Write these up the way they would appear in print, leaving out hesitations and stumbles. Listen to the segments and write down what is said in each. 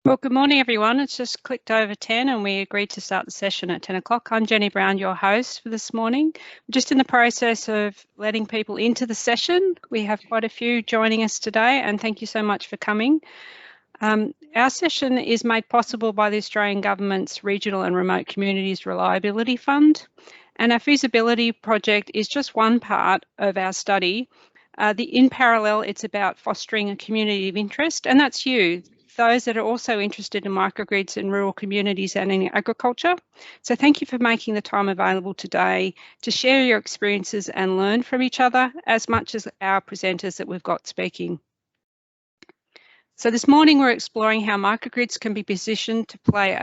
Well, good morning, everyone. It's just clicked over 10 and we agreed to start the session at 10 o'clock. I'm Jenny Brown, your host for this morning. We're just in the process of letting people into the session. We have quite a few joining us today, and thank you so much for coming. Our session is made possible by the Australian Government's Regional and Remote Communities Reliability Fund, and our feasibility project is just one part of our study. In parallel, it's about fostering a community of interest, and that's you, those that are also interested in microgrids in rural communities and in agriculture. So thank you for making the time available today to share your experiences and learn from each other as much as our presenters that we've got speaking. So this morning we're exploring how microgrids can be positioned to play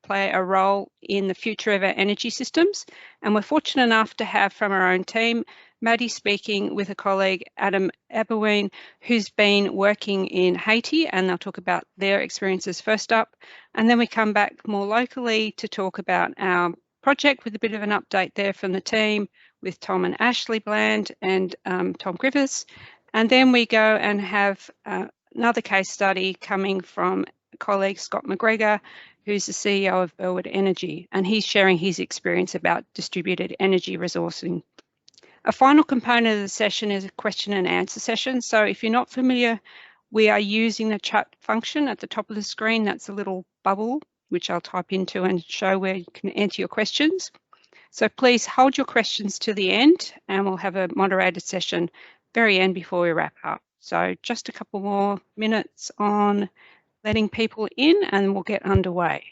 a role in the future of our energy systems, and we're fortunate enough to have from our own team Maddie speaking with a colleague, Adam Eberwein, who's been working in Haiti, and they'll talk about their experiences first up. And then we come back more locally to talk about our project with a bit of an update there from the team with Tom and Ashley Bland and Tom Griffiths. And then we go and have another case study coming from colleague Scott McGregor, who's the CEO of Birdwood Energy, and he's sharing his experience about distributed energy resourcing. A final component of the session is a question and answer session. So if you're not familiar, we are using the chat function at the top of the screen. That's a little bubble, which I'll type into and show where you can enter your questions. So please hold your questions to the end, and we'll have a moderated session very end before we wrap up. So just a couple more minutes on letting people in and we'll get underway.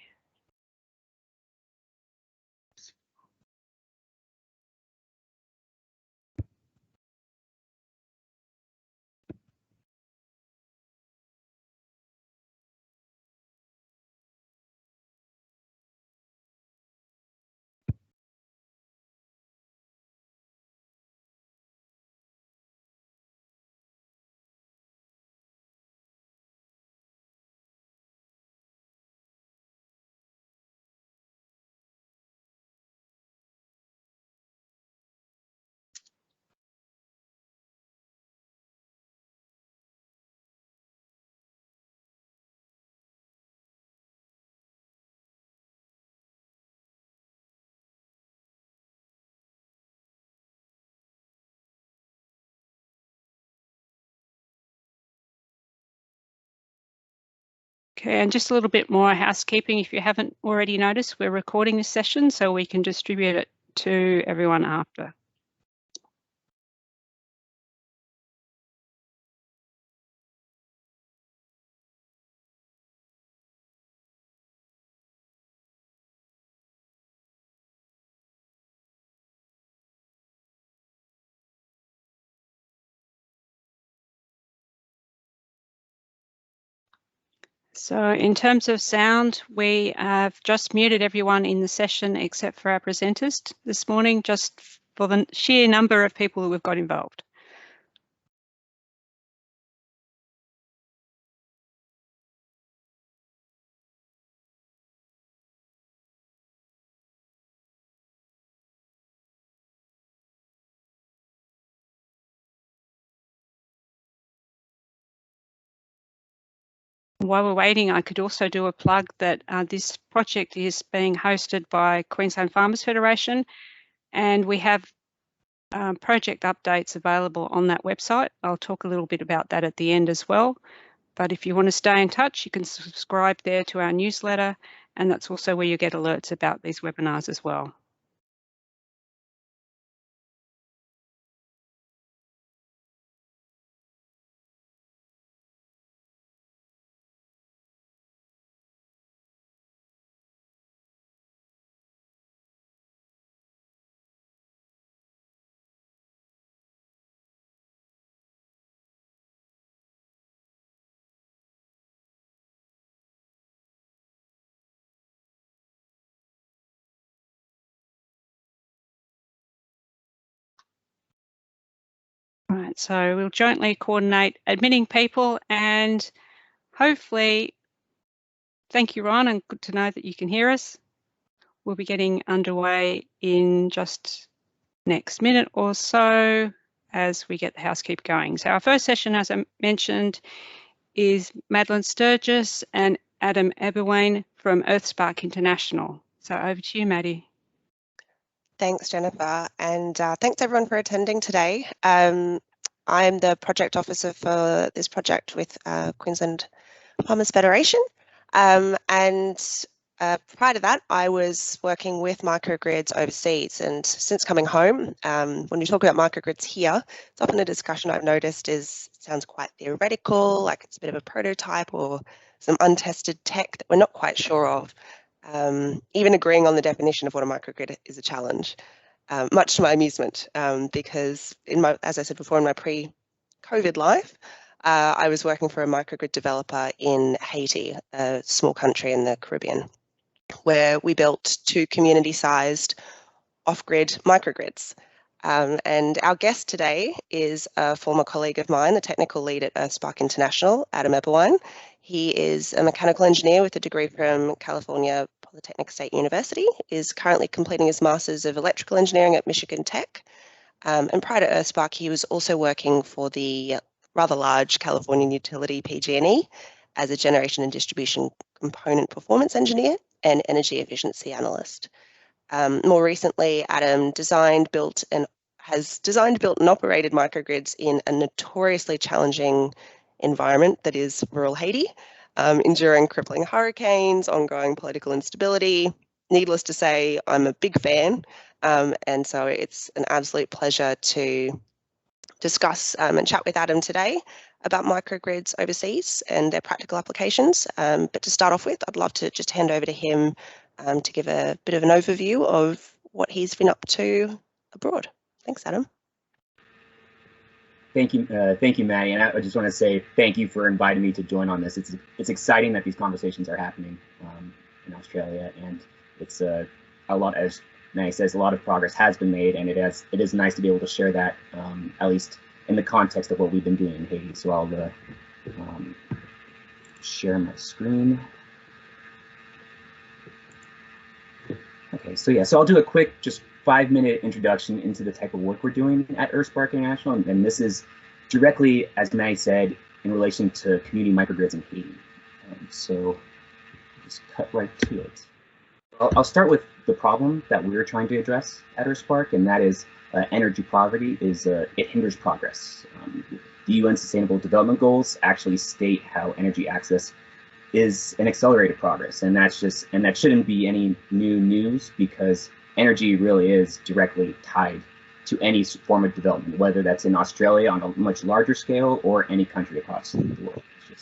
Okay, and just a little bit more housekeeping. If you haven't already noticed, we're recording this session so we can distribute it to everyone after. So in terms of sound, we have just muted everyone in the session except for our presenters this morning, just for the sheer number of people that we've got involved. While we're waiting, I could also do a plug that this project is being hosted by Queensland Farmers Federation, and we have project updates available on that website. I'll talk a little bit about that at the end as well. But if you want to stay in touch, you can subscribe there to our newsletter, and that's also where you get alerts about these webinars as well. All right, so we'll jointly coordinate admitting people, and hopefully, thank you, Ron, and good to know that you can hear us. We'll be getting underway in just next minute or so as we get the housekeep going. So our first session, as I mentioned, is Madeline Sturgis and Adam Eberwein from EarthSpark International. So over to you, Maddie. Thanks, Jennifer, and thanks everyone for attending today. I'm the project officer for this project with Queensland Farmers Federation, and prior to that, I was working with microgrids overseas. And since coming home, when you talk about microgrids here, it's often a discussion I've noticed sounds quite theoretical, like it's a bit of a prototype or some untested tech that we're not quite sure of. Even agreeing on the definition of what a microgrid is a challenge, much to my amusement, because as I said before, in my pre-COVID life, I was working for a microgrid developer in Haiti, a small country in the Caribbean, where we built 2 community-sized off-grid microgrids. And our guest today is a former colleague of mine, the technical lead at EarthSpark International, Adam Eberwein. He is a mechanical engineer with a degree from California Polytechnic State University, is currently completing his Master's of Electrical Engineering at Michigan Tech. And prior to EarthSpark, he was also working for the rather large Californian utility PG&E as a generation and distribution component performance engineer and energy efficiency analyst. More recently, Adam has designed, built, and operated microgrids in a notoriously challenging environment that is rural Haiti, enduring crippling hurricanes, ongoing political instability. Needless to say, I'm a big fan, and so it's an absolute pleasure to discuss and chat with Adam today about microgrids overseas and their practical applications. But to start off with, I'd love to just hand over to him to give a bit of an overview of what he's been up to abroad. Thanks, Adam. Thank you, Maddie. And I just want to say thank you for inviting me to join on this. It's exciting that these conversations are happening in Australia, and it's a lot, as Maddie says, a lot of progress has been made, and it is nice to be able to share that, at least in the context of what we've been doing in Haiti. So I'll share my screen. Okay, so I'll do a quick, just 5-minute introduction into the type of work we're doing at EarthSpark International, and this is directly, as Maddie said, in relation to community microgrids in Haiti. So just cut right to it. I'll start with the problem that we're trying to address at EarthSpark, and that is energy poverty. It hinders progress. The UN Sustainable Development Goals actually state how energy access is an accelerated progress, and that shouldn't be any new news, because energy really is directly tied to any form of development, whether that's in Australia on a much larger scale or any country across the world.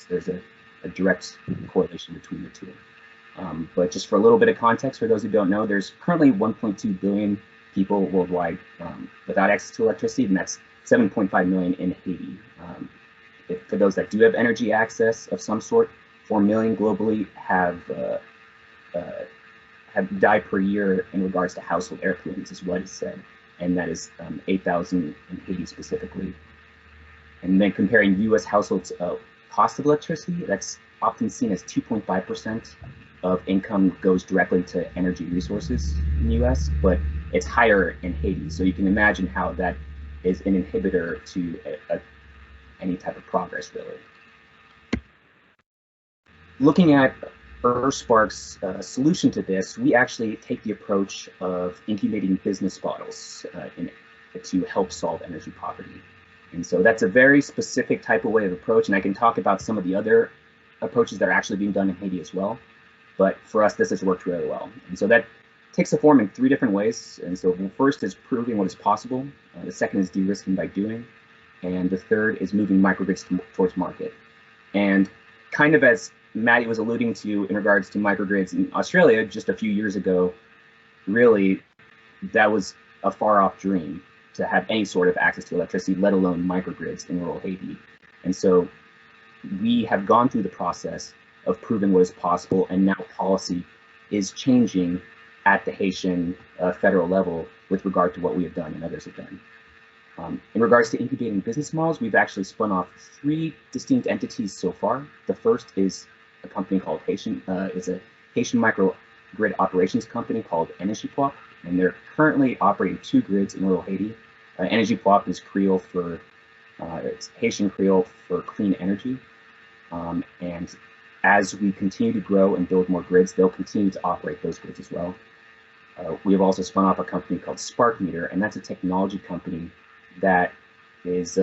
There's a direct correlation between the two. But just for a little bit of context, for those who don't know, there's currently 1.2 billion people worldwide without access to electricity, and that's 7.5 million in Haiti. For those that do have energy access of some sort, 4 million globally have died per year in regards to household air pollutants, is what is said, and that is 8,000 in Haiti specifically. And then comparing U.S. households' cost of electricity, that's often seen as 2.5% of income goes directly to energy resources in the U.S., but it's higher in Haiti. So you can imagine how that is an inhibitor to any type of progress, really. Looking at EarthSpark's solution to this, we actually take the approach of incubating business models to help solve energy poverty. And so that's a very specific type of way of approach, and I can talk about some of the other approaches that are actually being done in Haiti as well. But for us, this has worked really well. And so that takes a form in 3 different ways. And so the first is proving what is possible. The second is de-risking by doing. And the third is moving microgrids towards market. And kind of as Maddie was alluding to in regards to microgrids in Australia just a few years ago, really, that was a far-off dream to have any sort of access to electricity, let alone microgrids in rural Haiti. And so we have gone through the process of proving what is possible, and now policy is changing at the Haitian federal level with regard to what we have done and others have done. In regards to incubating business models, we've actually spun off 3 distinct entities so far. The first is a company called it's a Haitian microgrid operations company called Energy Pop, and they're currently operating 2 grids in rural Haiti. Energy Pop is Creole for, it's Haitian Creole for clean energy. And as we continue to grow and build more grids, they'll continue to operate those grids as well. We have also spun off a company called Spark Meter, and that's a technology company that is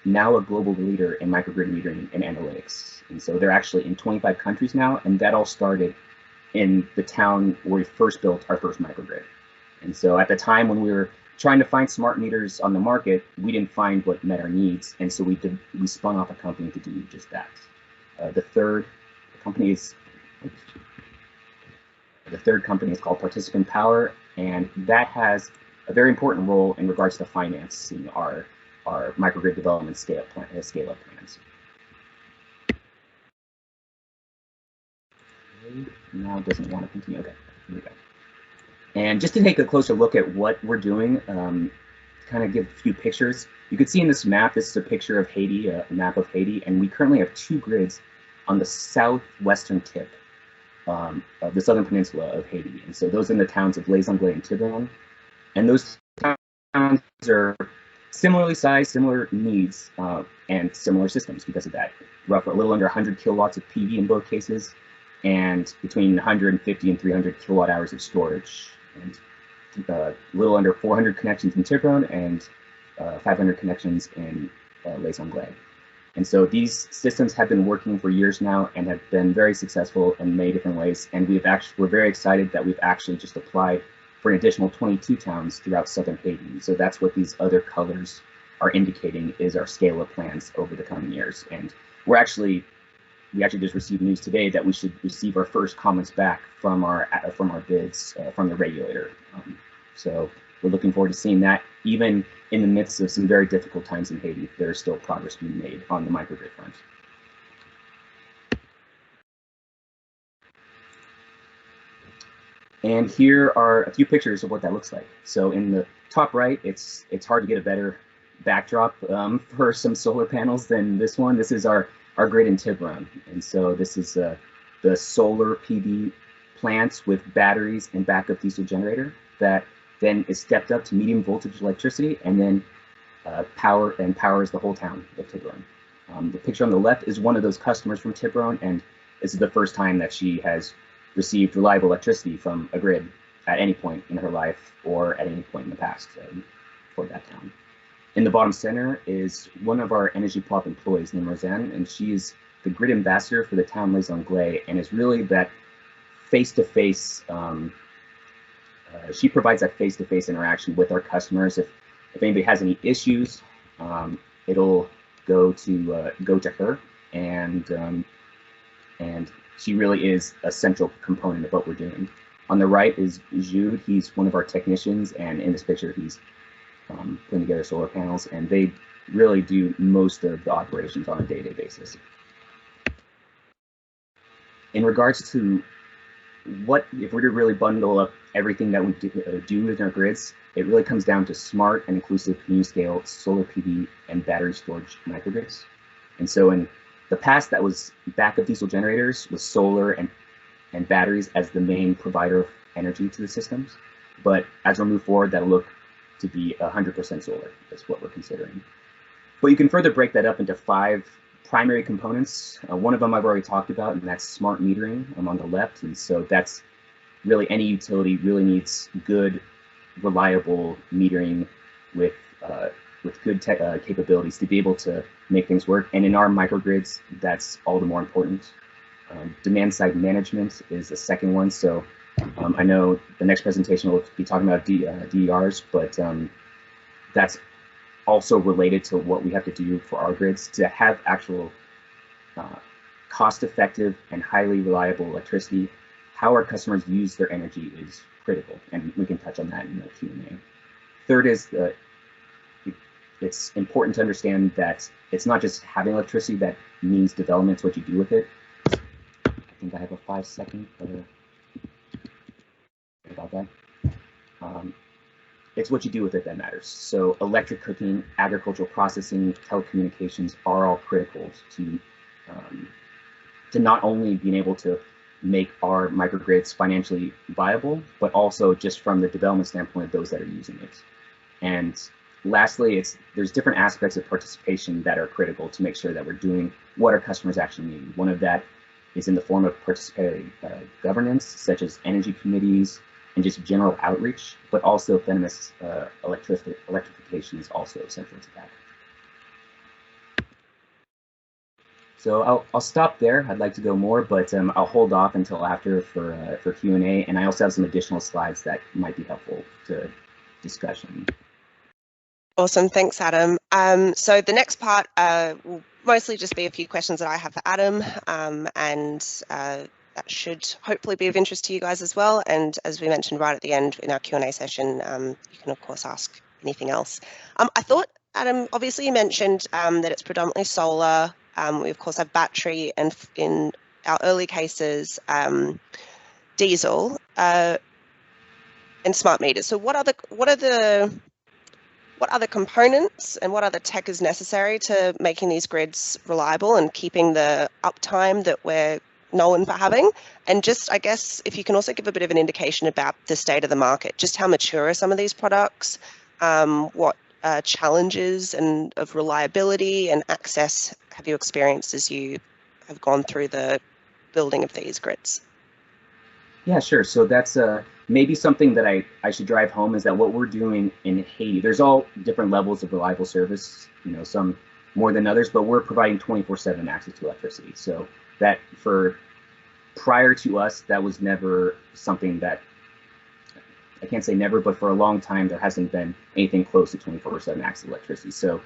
now a global leader in microgrid metering and analytics. And so they're actually in 25 countries now, and that all started in the town where we first built our first microgrid. And so at the time when we were trying to find smart meters on the market, we didn't find what met our needs, and so we spun off a company to do just that. The third company is called Participant Power, and that has a very important role in regards to financing our microgrid development scale-up plans. Now it doesn't want to continue. Okay, here we go. And just to take a closer look at what we're doing, kind of give a few pictures. You can see in this map, this is a picture of Haiti, a map of Haiti, and we currently have 2 grids on the southwestern tip of the southern peninsula of Haiti. And so those are in the towns of Les Anglais and Tiburon. And those towns are similarly sized, similar needs, and similar systems because of that. Roughly a little under 100 kilowatts of PV in both cases, and between 150 and 300 kilowatt hours of storage, and a little under 400 connections in Tiburon and 500 connections in Les Anglais. And so these systems have been working for years now and have been very successful in many different ways. And we're very excited that we've actually just applied for an additional 22 towns throughout southern Haiti. So that's what these other colors are indicating is our scale-up plans over the coming years. And we actually just received news today that we should receive our first comments back from our bids from the regulator. So we're looking forward to seeing that. Even in the midst of some very difficult times in Haiti, there's still progress being made on the microgrid front. And here are a few pictures of what that looks like. So in the top right, it's hard to get a better backdrop for some solar panels than this one. This is our grid in Tiburon. And so this is the solar PV plants with batteries and backup diesel generator that then is stepped up to medium voltage electricity and then powers the whole town of Tiburon. The picture on the left is one of those customers from Tiburon, and this is the first time that she has received reliable electricity from a grid at any point in her life or at any point in the past for that town. In the bottom center is one of our Energy Plop employees named Roseanne, and she is the grid ambassador for the town Les Anglais, and is really that face-to-face, she provides that face-to-face interaction with our customers. If anybody has any issues, it'll go to her, and she really is a central component of what we're doing. On the right is Jude. He's one of our technicians, and in this picture, he's putting together solar panels, and they really do most of the operations on a day-to-day basis. In regards to what, if we're to really bundle up everything that we do with our grids, it really comes down to smart and inclusive community-scale solar PV and battery storage microgrids. And so in the past, that was backup diesel generators with solar and batteries as the main provider of energy to the systems. But as we move forward, that'll look to be 100% solar. That's what we're considering. But you can further break that up into 5 primary components. One of them I've already talked about, and that's smart metering. I'm on the left, and so that's really any utility really needs good, reliable metering with good capabilities to be able to make things work. And in our microgrids, that's all the more important. Demand side management is the second one. So I know the next presentation will be talking about DERs, but that's also related to what we have to do for our grids to have actual cost-effective and highly reliable electricity. How our customers use their energy is critical, and we can touch on that in the Q&A. Third is it's important to understand that it's not just having electricity that means development, it's what you do with it. I think I have a 5-second about that. It's what you do with it that matters. So electric cooking, agricultural processing, telecommunications are all critical to not only being able to make our microgrids financially viable, but also just from the development standpoint of those that are using it. And lastly, there's different aspects of participation that are critical to make sure that we're doing what our customers actually need. One of that is in the form of participatory governance, such as energy committees and just general outreach, but also autonomous electrification is also central to that. So I'll stop there. I'd like to go more, but I'll hold off until after for Q&A, and I also have some additional slides that might be helpful to discussion. Awesome, thanks, Adam. So the next part will mostly just be a few questions that I have for Adam, and that should hopefully be of interest to you guys as well. And as we mentioned right at the end in our Q&A session, you can of course ask anything else. I thought, Adam, obviously you mentioned that it's predominantly solar. We of course have battery, and in our early cases, diesel and smart meters. So what other components and what other tech is necessary to making these grids reliable and keeping the uptime that we're known for having? And just, I guess, if you can also give a bit of an indication about the state of the market, just how mature are some of these products, what challenges and of reliability and access have you experienced as you have gone through the building of these grids? Yeah, sure. So that's maybe something that I should drive home, is that what we're doing in Haiti, there's all different levels of reliable service, you know, some more than others, but we're providing 24/7 access to electricity. So that prior to us, that was never something that, I can't say never, but for a long time, there hasn't been anything close to 24/7 access to electricity. So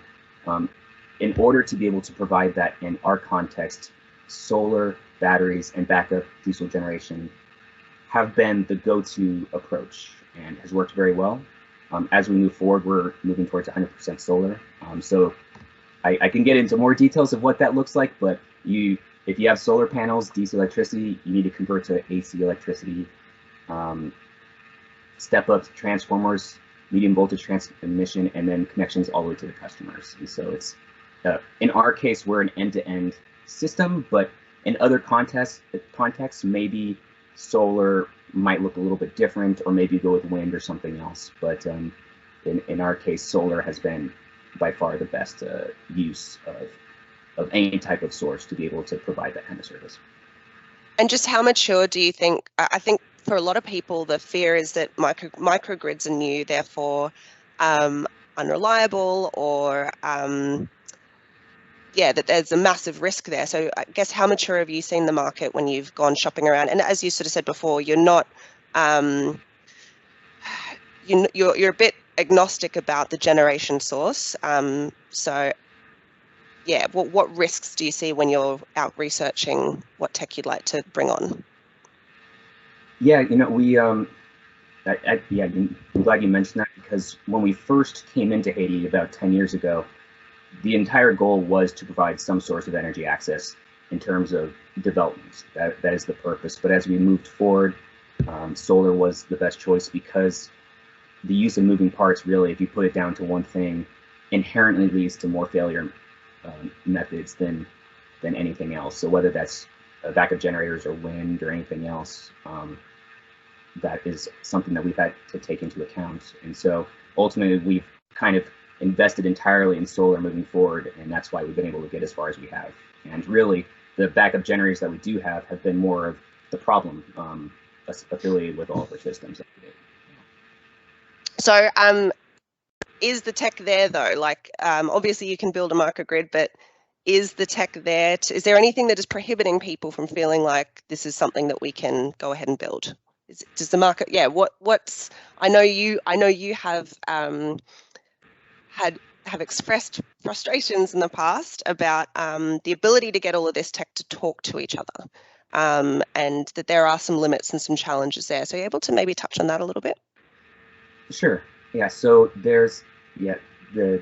in order to be able to provide that in our context, solar, batteries, and backup diesel generation have been the go-to approach and has worked very well. As we move forward, we're moving towards 100% solar. So I can get into more details of what that looks like, but if you have solar panels, DC electricity, you need to convert to AC electricity, step-up transformers, medium voltage transmission, and then connections all the way to the customers. And so it's, in our case, we're an end-to-end system, but in other contexts, maybe solar might look a little bit different, or maybe go with wind or something else. But in our case, solar has been by far the best use of any type of source to be able to provide that kind of service. And just how mature do you think? I think for a lot of people, the fear is that microgrids are new, therefore unreliable, or yeah, that there's a massive risk there. So I guess, how mature have you seen the market when you've gone shopping around? And as you sort of said before, you're not, you're a bit agnostic about the generation source. So yeah, what risks do you see when you're out researching what tech you'd like to bring on? Yeah, you know, I'm glad you mentioned that, because when we first came into Haiti about 10 years ago, the entire goal was to provide some source of energy access in terms of development. That is the purpose. But as we moved forward, solar was the best choice, because the use of moving parts, really, if you put it down to one thing, inherently leads to more failure methods than anything else. So whether that's backup generators or wind or anything else, that is something that we've had to take into account. And so ultimately, we've kind of invested entirely in solar moving forward, and that's why we've been able to get as far as we have. And really, the backup generators that we do have been more of the problem affiliated with all of our systems. So is the tech there though? Like, obviously you can build a microgrid, but is the tech there? Is there anything that is prohibiting people from feeling like this is something that we can go ahead and build? Does the market? Yeah. What's? I know you have have expressed frustrations in the past about the ability to get all of this tech to talk to each other, and that there are some limits and some challenges there. So, are you able to maybe touch on that a little bit? Sure. Yeah. So there's the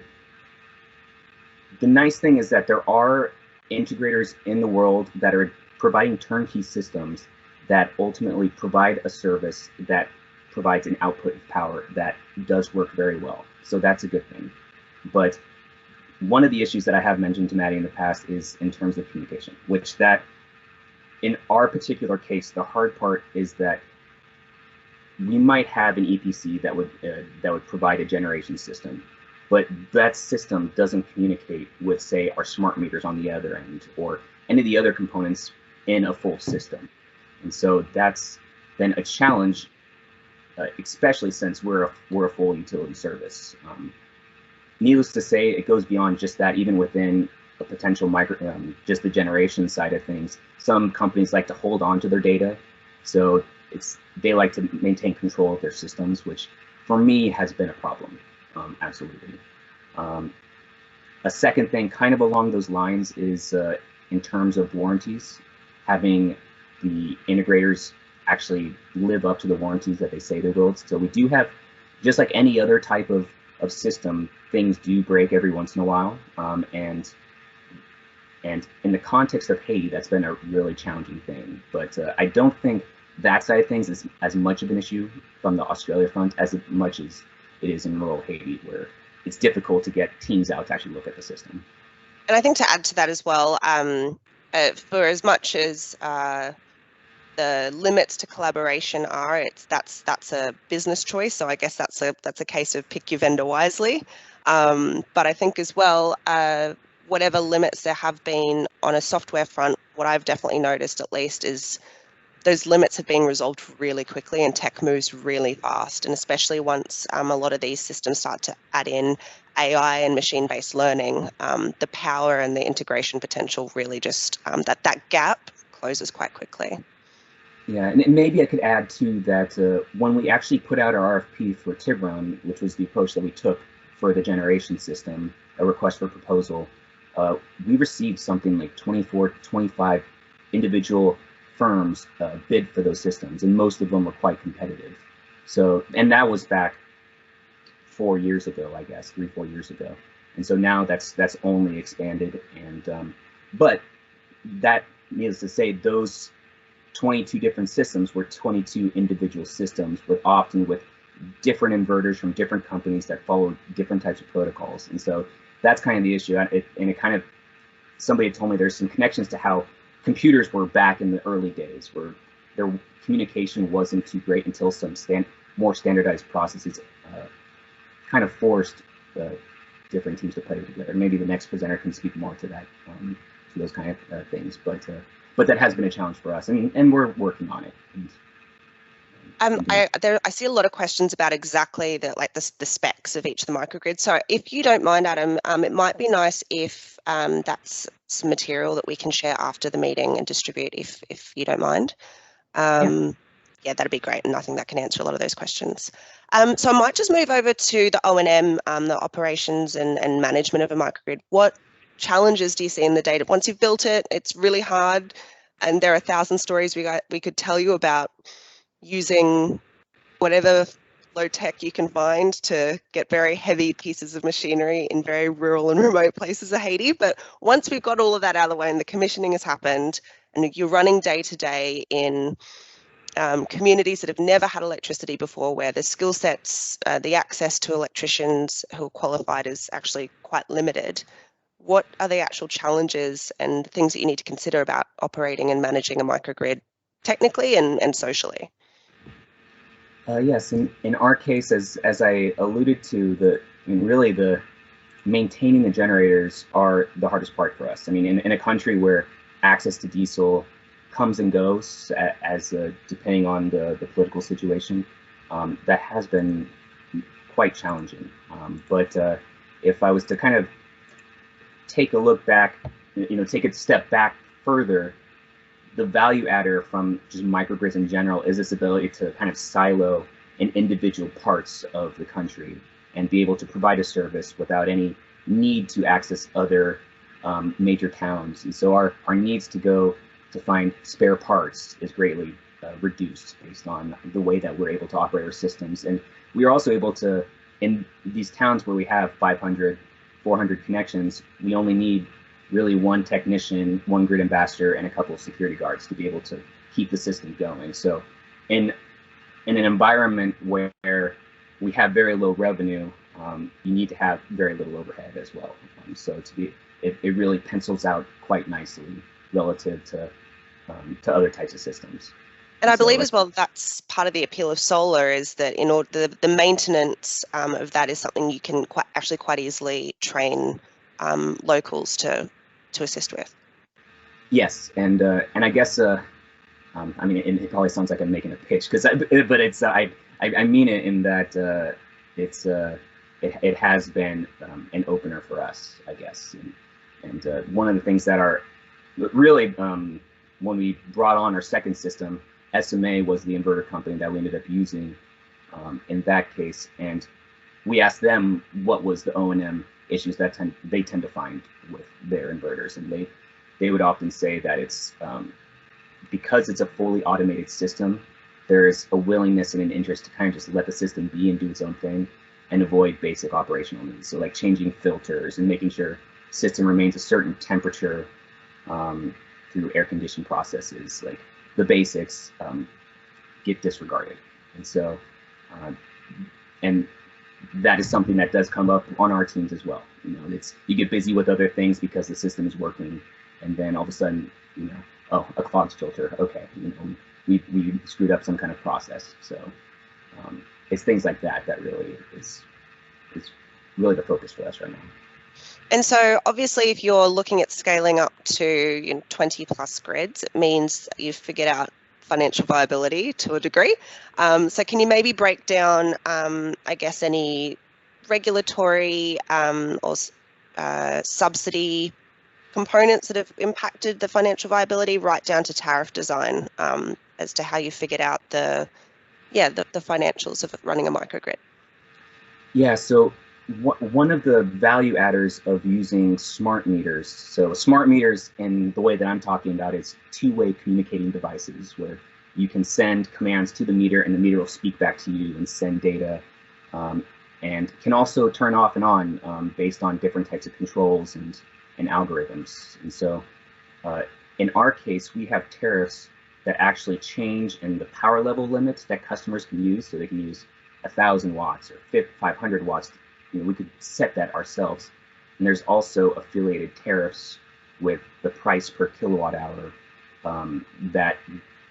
nice thing is that there are integrators in the world that are providing turnkey systems that ultimately provide a service that provides an output of power that does work very well. So that's a good thing. But one of the issues that I have mentioned to Maddie in the past is in terms of communication, which that in our particular case, the hard part is that we might have an EPC that would provide a generation system, but that system doesn't communicate with, say, our smart meters on the other end, or any of the other components in a full system. And so that's been a challenge, especially since we're a full utility service. Needless to say, it goes beyond just that. Even within a potential just the generation side of things, some companies like to hold on to their data, so they like to maintain control of their systems, which for me has been a problem. Absolutely. A second thing, kind of along those lines, is in terms of warranties, having the integrators actually live up to the warranties that they say they will. So we do have, just like any other type of system, things do break every once in a while. And in the context of Haiti, that's been a really challenging thing. But I don't think that side of things is as much of an issue from the Australia front as much as it is in rural Haiti, where it's difficult to get teams out to actually look at the system. And I think to add to that as well, for as much as the limits to collaboration are, that's a business choice. So I guess that's a case of pick your vendor wisely. But I think as well, whatever limits there have been on a software front, what I've definitely noticed at least is those limits have been resolved really quickly, and tech moves really fast. And especially once a lot of these systems start to add in AI and machine-based learning, the power and the integration potential really just, that gap closes quite quickly. Yeah, and maybe I could add too that when we actually put out our RFP for Tiburon, which was the approach that we took for the generation system, a request for proposal, we received something like 24, 25 individual firms bid for those systems, and most of them were quite competitive. So, and that was back 4 years ago, I guess, 3-4 years ago. And so now that's only expanded. And but that, needless to say, those 22 different systems were 22 individual systems, often with different inverters from different companies that followed different types of protocols. And so that's kind of the issue. Somebody had told me there's some connections to how computers were back in the early days, where their communication wasn't too great until some more standardized processes kind of forced different teams to play together. Maybe the next presenter can speak more to that, to those kind of things. But that has been a challenge for us, and we're working on it. I see a lot of questions about exactly the specs of each of the microgrids. So if you don't mind, Adam, it might be nice if that's some material that we can share after the meeting and distribute, if you don't mind. Yeah, that'd be great, and I think that can answer a lot of those questions. So I might just move over to the O&M, the operations and management of a microgrid. What challenges do you see in the data? Once you've built it, it's really hard, and there are 1,000 stories we could tell you about using whatever low tech you can find to get very heavy pieces of machinery in very rural and remote places of Haiti. But once we've got all of that out of the way and the commissioning has happened, and you're running day to day in communities that have never had electricity before, where the skill sets, the access to electricians who are qualified is actually quite limited, what are the actual challenges and things that you need to consider about operating and managing a microgrid technically and socially? Yes, in our case, as I alluded to, really the maintaining the generators are the hardest part for us. I mean, in a country where access to diesel comes and goes as depending on the political situation, that has been quite challenging. But if I was to kind of take a look back, take a step back further, the value adder from just microgrids in general is this ability to kind of silo in individual parts of the country and be able to provide a service without any need to access other major towns. And so our needs to go to find spare parts is greatly reduced based on the way that we're able to operate our systems. And we are also able to, in these towns where we have 500, 400 connections, we only need really one technician, one grid ambassador, and a couple of security guards to be able to keep the system going. So in an environment where we have very low revenue, you need to have very little overhead as well. So it really pencils out quite nicely relative to other types of systems. And I believe as well that's part of the appeal of solar, is that in order the maintenance of that is something you can quite easily train locals to assist with. Yes, and I guess I mean it probably sounds like I'm making a pitch but it's I mean it in that it has been an opener for us, I guess, and one of the things that are really when we brought on our second system, SMA was the inverter company that we ended up using in that case, and we asked them what was the O&M issues that they tend to find with their inverters, and they would often say that it's because it's a fully automated system, there's a willingness and an interest to kind of just let the system be and do its own thing and avoid basic operational needs. So like changing filters and making sure the system remains a certain temperature through air conditioning processes, like the basics get disregarded. And so, and that is something that does come up on our teams as well. You know, you get busy with other things because the system is working, and then all of a sudden, you know, oh, a clogged filter. Okay, you know, we screwed up some kind of process. So it's things like that that really is really the focus for us right now. And so obviously if you're looking at scaling up to 20 plus grids, it means you've figured out financial viability to a degree. So can you maybe break down, I guess, any regulatory or subsidy components that have impacted the financial viability, right down to tariff design, as to how you figured out the financials of running a microgrid? Yeah, so one of the value adders of using smart meters, so smart meters in the way that I'm talking about is two-way communicating devices where you can send commands to the meter and the meter will speak back to you and send data, and can also turn off and on based on different types of controls and algorithms. And so in our case, we have tariffs that actually change in the power level limits that customers can use. So they can use 1,000 watts or 500 watts. You know, we could set that ourselves. And there's also affiliated tariffs with the price per kilowatt hour that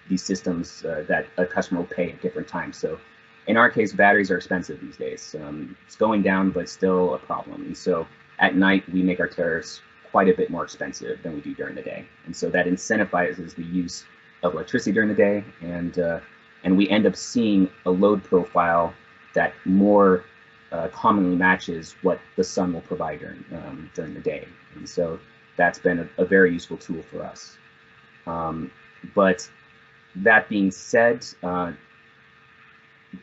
these systems that a customer will pay at different times. So in our case, batteries are expensive these days. It's going down, but still a problem. And so at night, we make our tariffs quite a bit more expensive than we do during the day. And so that incentivizes the use of electricity during the day, and we end up seeing a load profile that more commonly matches what the sun will provide during the day. And so that's been a very useful tool for us. But that being said,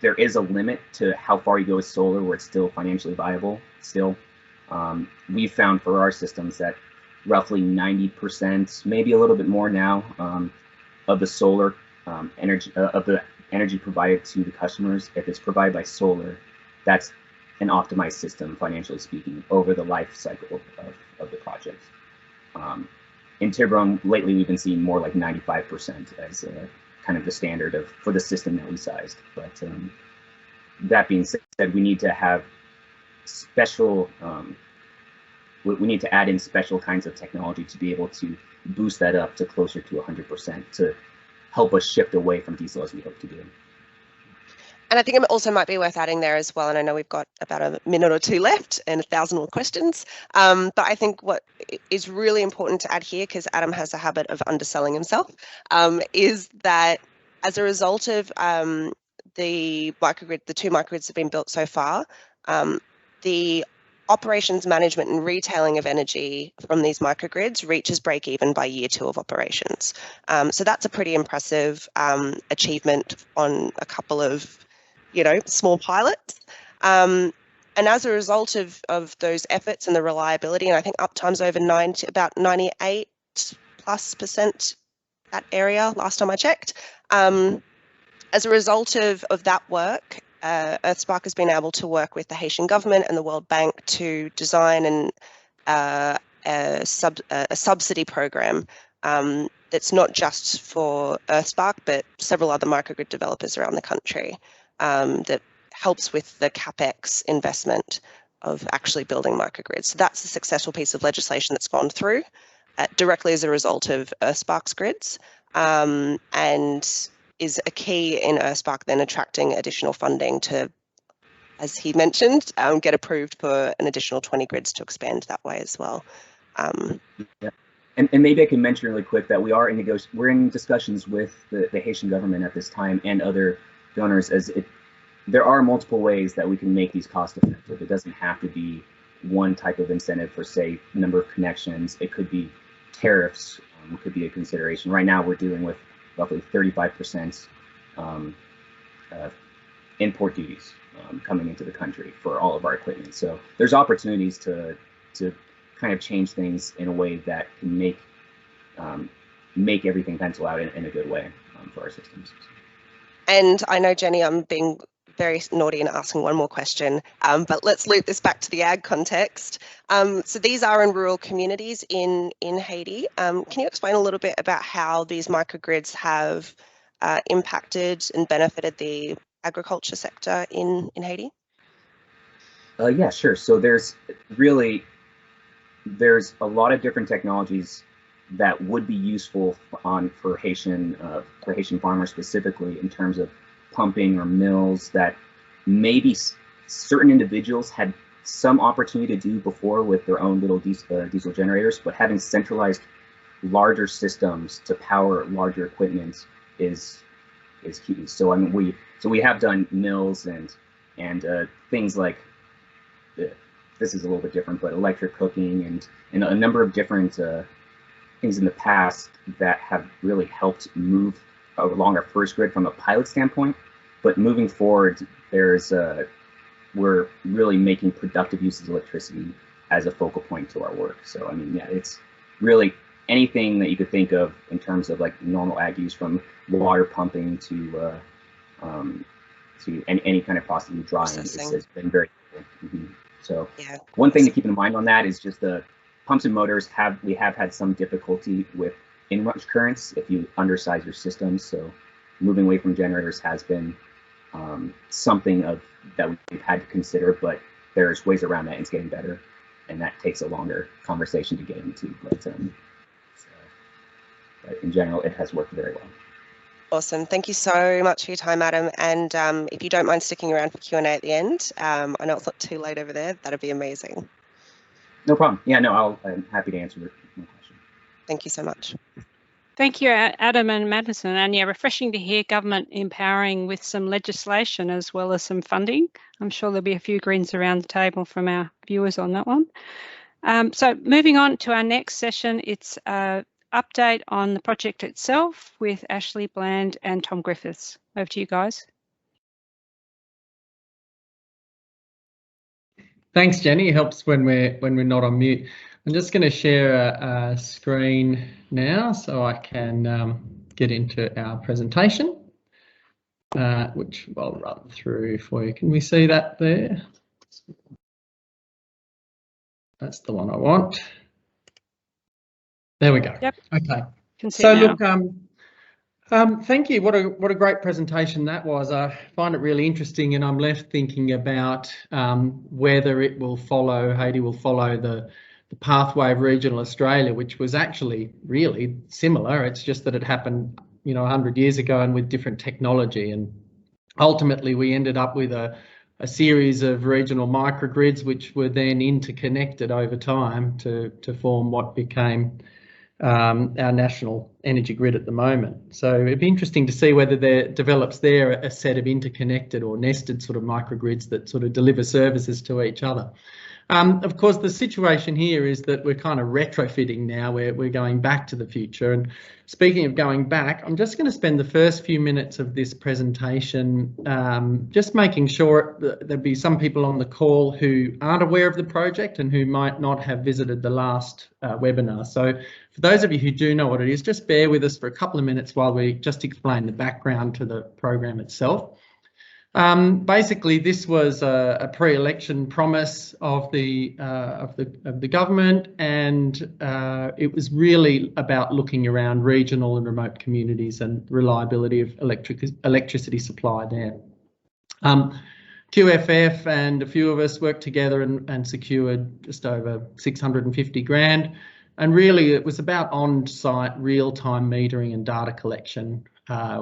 there is a limit to how far you go with solar where it's still financially viable. Still, we found for our systems that roughly 90%, maybe a little bit more now, of the solar energy, of the energy provided to the customers, if it's provided by solar, that's an optimized system, financially speaking, over the life cycle of the project. In Tiburon, lately we've been seeing more like 95% as kind of the standard for the system that we sized. But that being said, we need to have special, we need to add in special kinds of technology to be able to boost that up to closer to 100% to help us shift away from diesel as we hope to do. And I think it also might be worth adding there as well, and I know we've got about a minute or two left and 1,000 more questions, but I think what is really important to add here, because Adam has a habit of underselling himself, is that as a result of the microgrid, the 2 microgrids that have been built so far, the operations management and retailing of energy from these microgrids reaches break even by year 2 of operations. So that's a pretty impressive achievement on a couple of, small pilots. And as a result of those efforts and the reliability, and I think uptime's over about 98+% that area last time I checked. As a result of that work, EarthSpark has been able to work with the Haitian government and the World Bank to design a subsidy program that's not just for EarthSpark, but several other microgrid developers around the country, that helps with the CapEx investment of actually building microgrids. So that's a successful piece of legislation that's gone through directly as a result of EarthSpark's grids, and is a key in EarthSpark then attracting additional funding to, as he mentioned, get approved for an additional 20 grids to expand that way as well. Yeah. And maybe I can mention really quick that we're in discussions with the Haitian government at this time and other donors, there are multiple ways that we can make these cost effective. It doesn't have to be one type of incentive for, say, number of connections. It could be tariffs, could be a consideration. Right now we're dealing with roughly 35% import duties coming into the country for all of our equipment. So there's opportunities to kind of change things in a way that can make everything pencil out in a good way for our systems. And I know, Jenny, I'm being very naughty and asking one more question, but let's loop this back to the ag context. So these are in rural communities in Haiti. Can you explain a little bit about how these microgrids have impacted and benefited the agriculture sector in Haiti? Yeah, sure. So there's a lot of different technologies that would be useful for Haitian farmers specifically, in terms of pumping or mills that maybe certain individuals had some opportunity to do before with their own little diesel generators, but having centralized larger systems to power larger equipment is key. So I mean, we have done mills and things like this is a little bit different, but electric cooking and a number of different things in the past that have really helped move along our first grid from a pilot standpoint. But moving forward, we're really making productive use of electricity as a focal point to our work. So I mean, yeah, it's really anything that you could think of in terms of like normal ag use, from water pumping to any kind of processing drying has been very cool. Mm-hmm. So yeah, one thing to keep in mind on that is just the pumps and motors we have had some difficulty with inrush currents if you undersize your systems. So moving away from generators has been something that we've had to consider, but there's ways around that, and it's getting better, and that takes a longer conversation to get into. But in general, it has worked very well. Awesome. Thank you so much for your time, Adam. And if you don't mind sticking around for Q&A at the end, I know it's not too late over there. That'd be amazing. No problem. Yeah, no, I'm happy to answer your question. Thank you so much. Thank you, Adam and Madison. And yeah, refreshing to hear government empowering with some legislation as well as some funding. I'm sure there'll be a few greens around the table from our viewers on that one. So moving on to our next session, it's an update on the project itself with Ashley Bland and Tom Griffiths. Over to you guys. Thanks, Jenny. It helps when we're not on mute. I'm just going to share a screen now so I can get into our presentation, which I'll run through for you. Can we see that there? That's the one I want. There we go. Yep. Okay. So look, thank you. What a great presentation that was. I find it really interesting, and I'm left thinking about whether Haiti will follow the pathway of regional Australia, which was actually really similar. It's just that it happened, 100 years ago and with different technology. And ultimately, we ended up with a series of regional microgrids, which were then interconnected over time to form what became our national energy grid at the moment. So it'd be interesting to see whether there develops there a set of interconnected or nested sort of microgrids that sort of deliver services to each other. Of course, the situation here is that we're kind of retrofitting now. We're going back to the future. And speaking of going back, I'm just going to spend the first few minutes of this presentation just making sure that there'll be some people on the call who aren't aware of the project and who might not have visited the last webinar. So for those of you who do know what it is, just bear with us for a couple of minutes while we just explain the background to the program itself. Basically, this was a pre-election promise of the government, and it was really about looking around regional and remote communities and reliability of electricity supply there. QFF and a few of us worked together and secured just over 650 grand, and really it was about on-site real-time metering and data collection.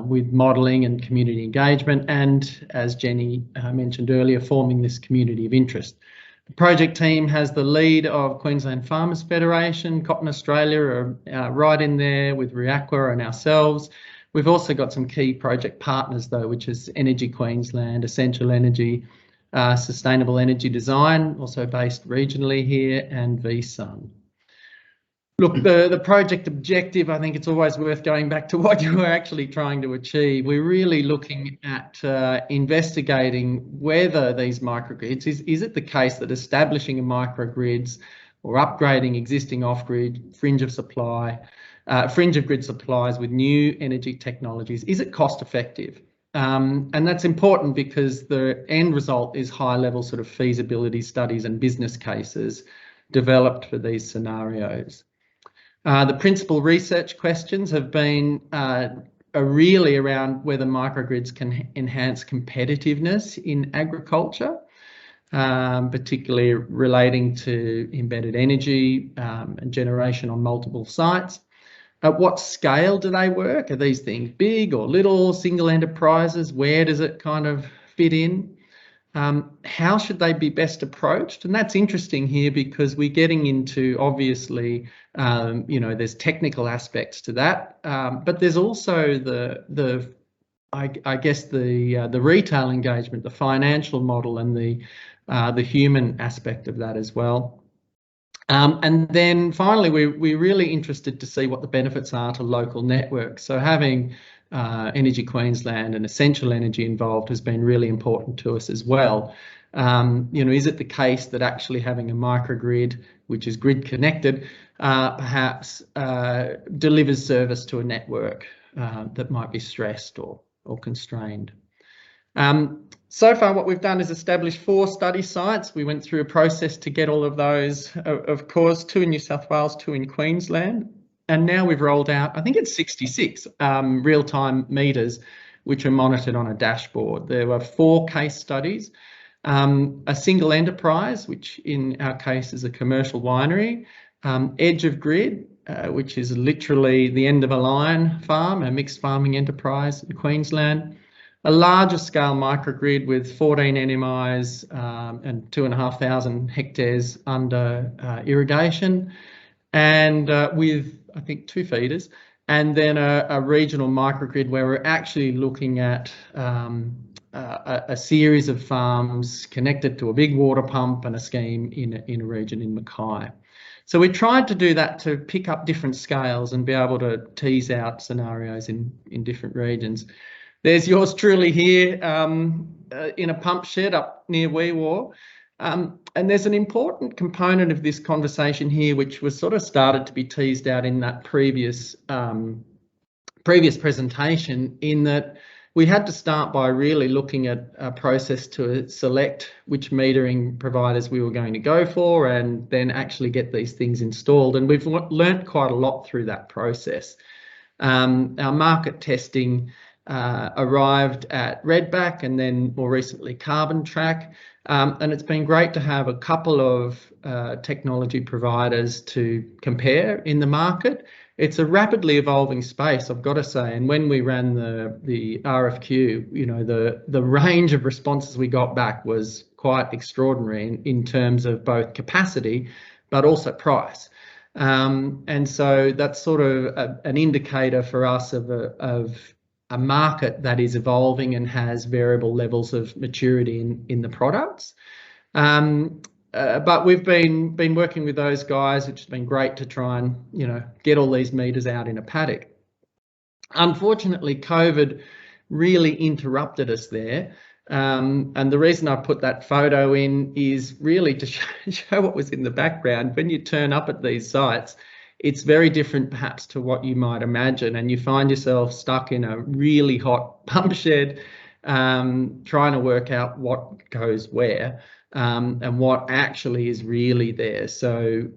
With modelling and community engagement, and as Jenny mentioned earlier, forming this community of interest. The project team has the lead of Queensland Farmers Federation, Cotton Australia are right in there with Reaqua and ourselves. We've also got some key project partners though, which is Energy Queensland, Essential Energy, Sustainable Energy Design, also based regionally here, and VSUN. Look, the project objective, I think it's always worth going back to what you were actually trying to achieve. We're really looking at investigating whether these microgrids, is it the case that establishing a microgrids or upgrading existing off-grid fringe of grid supplies with new energy technologies, is it cost effective? And that's important because the end result is high level sort of feasibility studies and business cases developed for these scenarios. The principal research questions have been are really around whether microgrids can enhance competitiveness in agriculture, particularly relating to embedded energy and generation on multiple sites. At what scale do they work? Are these things big or little, single enterprises? Where does it kind of fit in? How should they be best approached? And that's interesting here because we're getting into, obviously, you know, there's technical aspects to that, but there's also I guess the retail engagement, the financial model, and the human aspect of that as well. And then finally, we're really interested to see what the benefits are to local networks. So having Energy Queensland and Essential Energy involved has been really important to us as well. You know, is it the case that actually having a microgrid, which is grid connected, perhaps delivers service to a network that might be stressed or constrained? So far, what we've done is establish 4 study sites. We went through a process to get all of those, of course, 2 in New South Wales, 2 in Queensland. And now we've rolled out, I think it's 66 real-time meters, which are monitored on a dashboard. There were 4 case studies, a single enterprise, which in our case is a commercial winery, edge of grid, which is literally the end of a line farm, a mixed farming enterprise in Queensland, a larger scale microgrid with 14 NMIs and 2,500 hectares under irrigation, and with, I think, 2 feeders, and then a regional microgrid where we're actually looking at a series of farms connected to a big water pump and a scheme in a region in Mackay. So we tried to do that to pick up different scales and be able to tease out scenarios in different regions. There's yours truly here in a pump shed up near Reaqua. And there's an important component of this conversation here, which was sort of started to be teased out in that previous presentation, in that we had to start by really looking at a process to select which metering providers we were going to go for and then actually get these things installed. And we've learnt quite a lot through that process. Our market testing arrived at Redback and then more recently Carbon Track. And it's been great to have a couple of technology providers to compare in the market. It's a rapidly evolving space, I've got to say. And when we ran the RFQ, you know, the range of responses we got back was quite extraordinary in terms of both capacity, but also price. And so that's sort of an indicator for us of a market that is evolving and has variable levels of maturity in the products. But we've been working with those guys, which has been great to try and, you know, get all these meters out in a paddock. Unfortunately, COVID really interrupted us there. And the reason I put that photo in is really to show what was in the background. When you turn up at these sites, it's very different perhaps to what you might imagine, and you find yourself stuck in a really hot pump shed, trying to work out what goes where and what actually is really there. So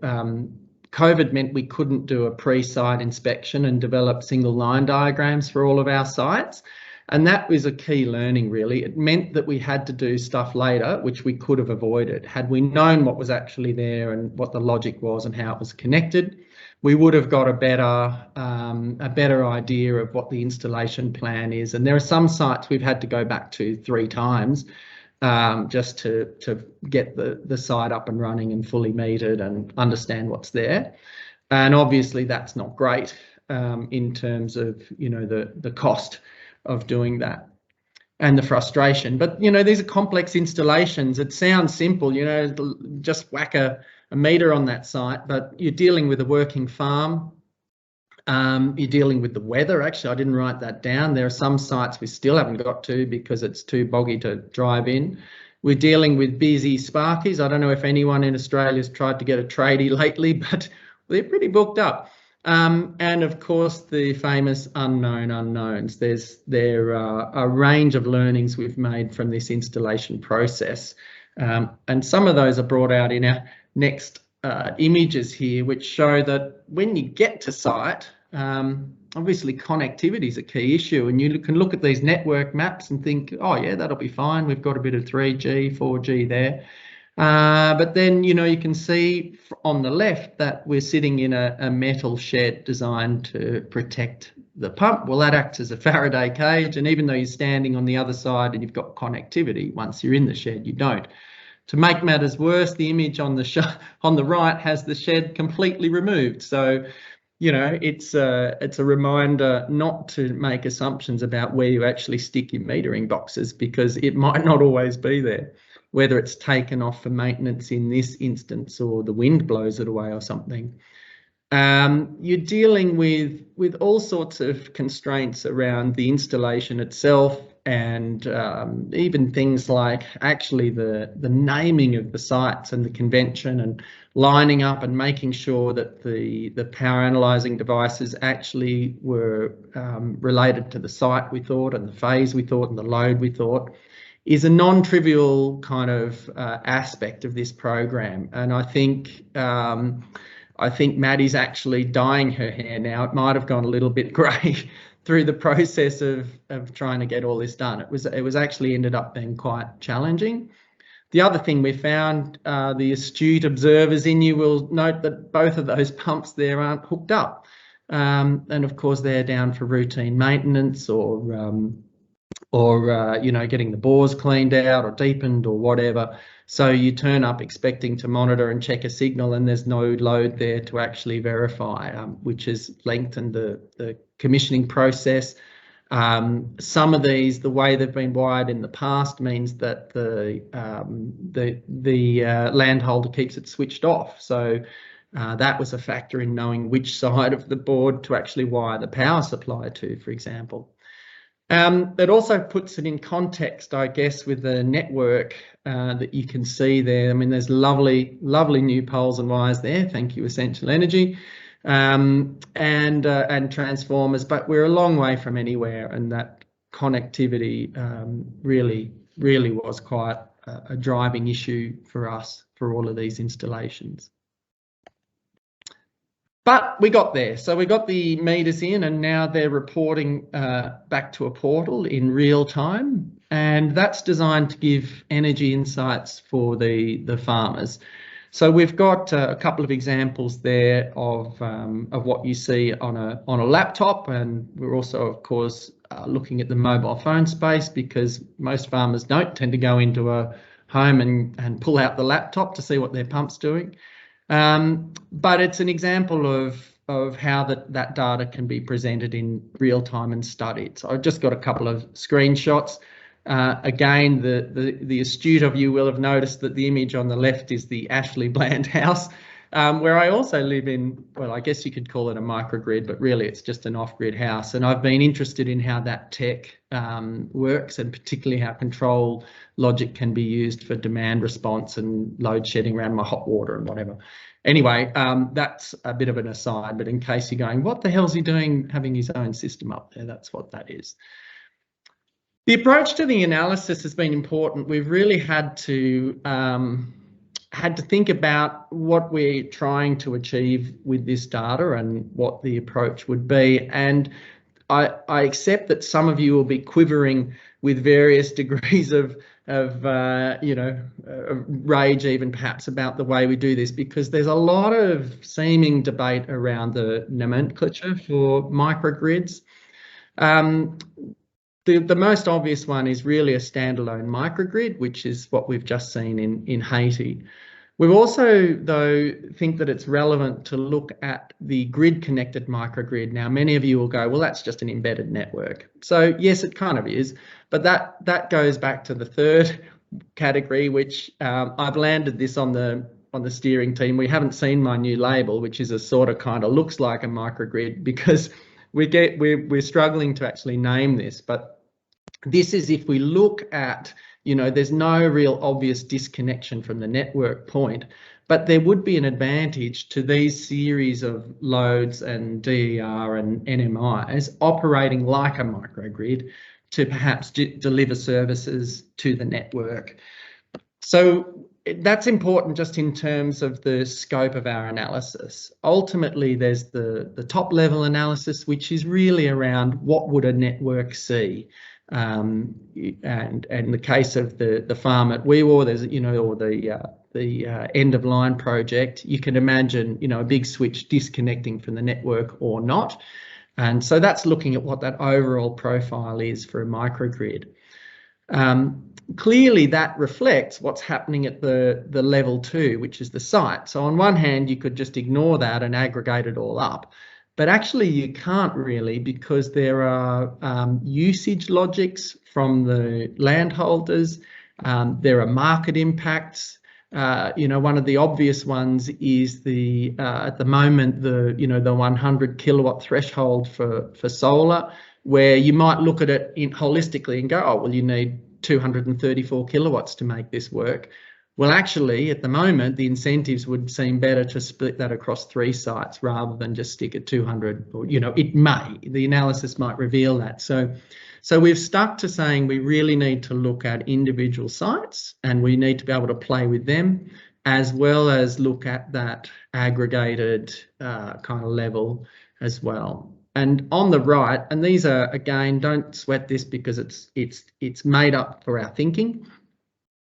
COVID meant we couldn't do a pre-site inspection and develop single line diagrams for all of our sites. And that was a key learning, really. It meant that we had to do stuff later, which we could have avoided. Had we known what was actually there and what the logic was and how it was connected, we would have got a better idea of what the installation plan is. And there are some sites we've had to go back to 3 times just to get the site up and running and fully metered and understand what's there. And obviously that's not great in terms of, you know, the cost of doing that and the frustration. But, you know, these are complex installations. It sounds simple, you know, just whack a meter on that site, but you're dealing with a working farm. You're dealing with the weather. Actually, I didn't write that down. There are some sites we still haven't got to because it's too boggy to drive in. We're dealing with busy sparkies. I don't know if anyone in Australia's tried to get a tradie lately, but they're pretty booked up. And of course, the famous unknown unknowns. There are a range of learnings we've made from this installation process. And some of those are brought out in our next images here, which show that when you get to site, obviously connectivity is a key issue, and you can look at these network maps and think, oh yeah, that'll be fine. We've got a bit of 3G, 4G there. But then, you know, you can see on the left that we're sitting in a metal shed designed to protect the pump. Well, that acts as a Faraday cage, and even though you're standing on the other side and you've got connectivity, once you're in the shed, you don't. To make matters worse, the image on the right has the shed completely removed. So, you know, it's a reminder not to make assumptions about where you actually stick your metering boxes, because it might not always be there, whether it's taken off for maintenance in this instance or the wind blows it away or something. You're dealing with all sorts of constraints around the installation itself, and even things like actually the naming of the sites and the convention and lining up and making sure that the power analysing devices actually were related to the site, we thought, and the phase we thought, and the load we thought, is a non-trivial kind of aspect of this program. And I think Maddie's actually dyeing her hair now. It might have gone a little bit grey through the process of trying to get all this done. It was actually ended up being quite challenging. The other thing we found, the astute observers in you will note that both of those pumps there aren't hooked up. And of course they're down for routine maintenance or you know, getting the bores cleaned out or deepened or whatever. So you turn up expecting to monitor and check a signal, and there's no load there to actually verify, which has lengthened the commissioning process. Some of these, the way they've been wired in the past, means that the landholder keeps it switched off. So that was a factor in knowing which side of the board to actually wire the power supply to, for example. It also puts it in context, I guess, with the network that you can see there. I mean, there's lovely new poles and wires there. Thank you, Essential Energy, and transformers. But we're a long way from anywhere, and that connectivity really was quite a driving issue for us for all of these installations. But we got there. So we got the meters in, and now they're reporting back to a portal in real time. And that's designed to give energy insights for the farmers. So we've got a couple of examples there of what you see on a laptop. And we're also, of course, looking at the mobile phone space, because most farmers don't tend to go into a home and pull out the laptop to see what their pump's doing. But it's an example of how that data can be presented in real time and studied. So I've just got a couple of screenshots. Again, the astute of you will have noticed that the image on the left is the Ashley Bland house, where I also live in, well, I guess you could call it a microgrid, but really it's just an off-grid house. And I've been interested in how that tech works, and particularly how control logic can be used for demand response and load shedding around my hot water and whatever. Anyway, that's a bit of an aside, but in case you're going, what the hell's he doing having his own system up there? That's what that is. The approach to the analysis has been important. We've really had to think about what we're trying to achieve with this data and what the approach would be. And I accept that some of you will be quivering with various degrees of rage, even perhaps, about the way we do this, because there's a lot of seeming debate around the nomenclature for microgrids. the most obvious one is really a standalone microgrid, which is what we've just seen in Haiti. We also, though, think that it's relevant to look at the grid-connected microgrid. Now, many of you will go, well, that's just an embedded network. So yes, it kind of is, but that goes back to the third category, which I've landed this on the steering team. We haven't seen my new label, which is a sort of kind of looks like a microgrid, because we're struggling to actually name this. But this is if we look at, you know, there's no real obvious disconnection from the network point, but there would be an advantage to these series of loads and DER and NMIs operating like a microgrid to perhaps deliver services to the network. So that's important just in terms of the scope of our analysis. Ultimately, there's the top level analysis, which is really around what would a network see. And in the case of the farm at Reaqua, there's, you know, or the end of line project, you can imagine, you know, a big switch disconnecting from the network or not. And so that's looking at what that overall profile is for a microgrid. Clearly that reflects what's happening at the level 2, which is the site. So on one hand, you could just ignore that and aggregate it all up. But actually you can't really, because there are usage logics from the landholders. There are market impacts. You know, one of the obvious ones is the at the moment the 100 kilowatt threshold for solar, where you might look at it holistically and go, oh well, you need 234 kilowatts to make this work. Well, actually, at the moment, the incentives would seem better to split that across 3 sites rather than just stick at 200. Or, you know, the analysis might reveal that. So we've stuck to saying we really need to look at individual sites, and we need to be able to play with them, as well as look at that aggregated kind of level as well. And on the right, and these are, again, don't sweat this because it's made up for our thinking.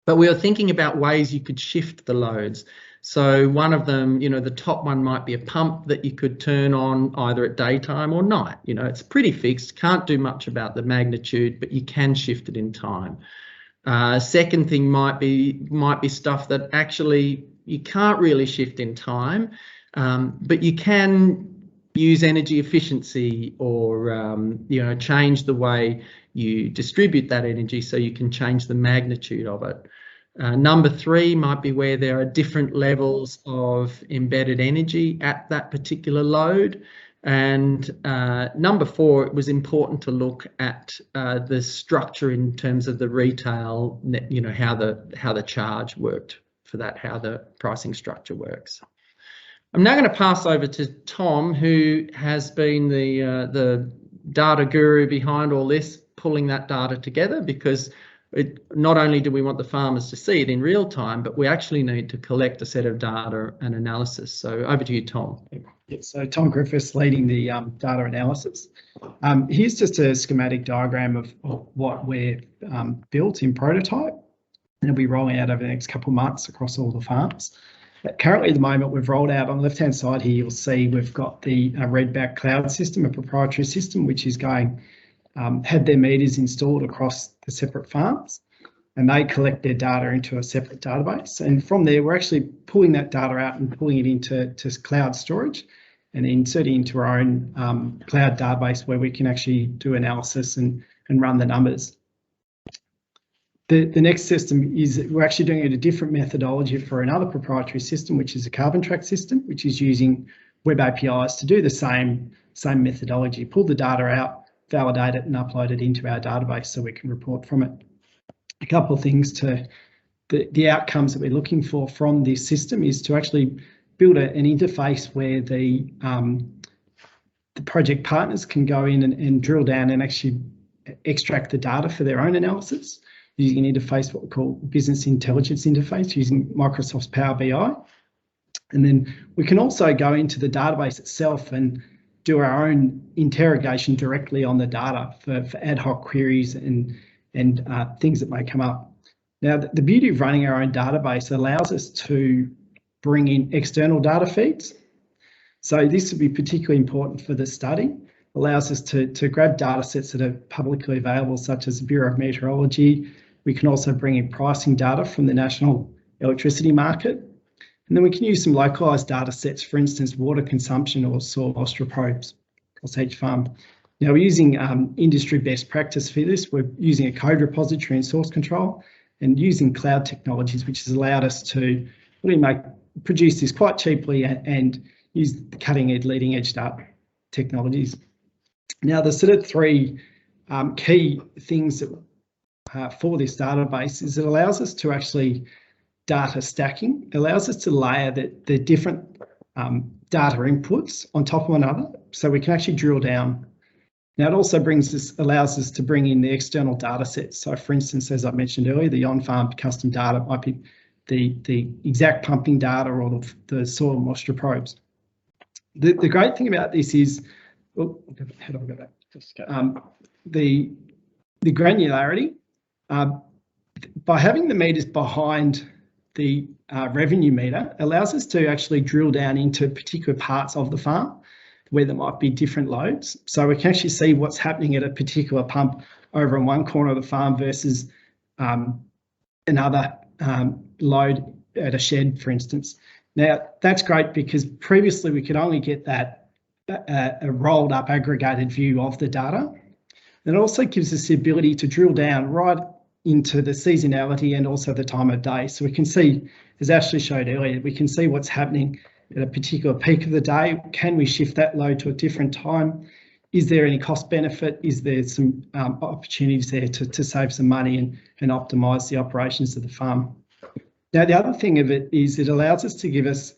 But we are thinking about ways you could shift the loads. So one of them, you know, the top one might be a pump that you could turn on either at daytime or night. You know, it's pretty fixed, can't do much about the magnitude, but you can shift it in time. Second thing might be stuff that actually you can't really shift in time, but you can use energy efficiency or, you know, change the way you distribute that energy so you can change the magnitude of it. Number 3 might be where there are different levels of embedded energy at that particular load. And number 4, it was important to look at the structure in terms of the retail, you know, how the charge worked for that, how the pricing structure works. I'm now going to pass over to Tom, who has been the data guru behind all this, pulling that data together, because not only do we want the farmers to see it in real time, but we actually need to collect a set of data and analysis. So over to you, Tom. Yeah, so Tom Griffiths leading the data analysis. Here's just a schematic diagram of what we're built in prototype, and it'll be rolling out over the next couple of months across all the farms. Currently, at the moment, we've rolled out on the left-hand side here, you'll see we've got the Redback cloud system, a proprietary system, which is going, had their meters installed across the separate farms, and they collect their data into a separate database. And from there, we're actually pulling that data out and pulling it into cloud storage and inserting into our own cloud database where we can actually do analysis and run the numbers. The next system is we're actually doing it a different methodology for another proprietary system, which is a carbon track system, which is using web APIs to do the same methodology, pull the data out, validate it and upload it into our database so we can report from it. A couple of things to the outcomes that we're looking for from this system is to actually build an interface where the project partners can go in and drill down and actually extract the data for their own analysis using an interface, what we call business intelligence interface, using Microsoft's Power BI. And then we can also go into the database itself and do our own interrogation directly on the data for ad hoc queries and things that may come up. Now, the beauty of running our own database allows us to bring in external data feeds. So this would be particularly important for the study. allows us to grab data sets that are publicly available, such as the Bureau of Meteorology. We can also bring in pricing data from the national electricity market. And then we can use some localised data sets, for instance, water consumption or soil moisture probes across each farm. Now, we're using industry best practice for this. We're using a code repository and source control and using cloud technologies, which has allowed us to really produce this quite cheaply and use the cutting-edge, leading-edge data technologies. Now, the sort of three key things that, for this database is it allows us to actually data stacking, allows us to layer the different data inputs on top of one another, so we can actually drill down. Now, it also allows us to bring in the external data sets. So, for instance, as I mentioned earlier, the on-farm custom data might be the exact pumping data or the soil moisture probes. The great thing about this is, how do I go back? The granularity. By having the meters behind the revenue meter allows us to actually drill down into particular parts of the farm where there might be different loads. So we can actually see what's happening at a particular pump over in one corner of the farm versus another load at a shed, for instance. Now, that's great because previously we could only get that a rolled up aggregated view of the data. And it also gives us the ability to drill down right into the seasonality and also the time of day. So we can see, as Ashley showed earlier, we can see what's happening at a particular peak of the day. Can we shift that load to a different time? Is there any cost benefit? Is there some opportunities there to save some money and optimise the operations of the farm? Now, the other thing of it is it allows us to give us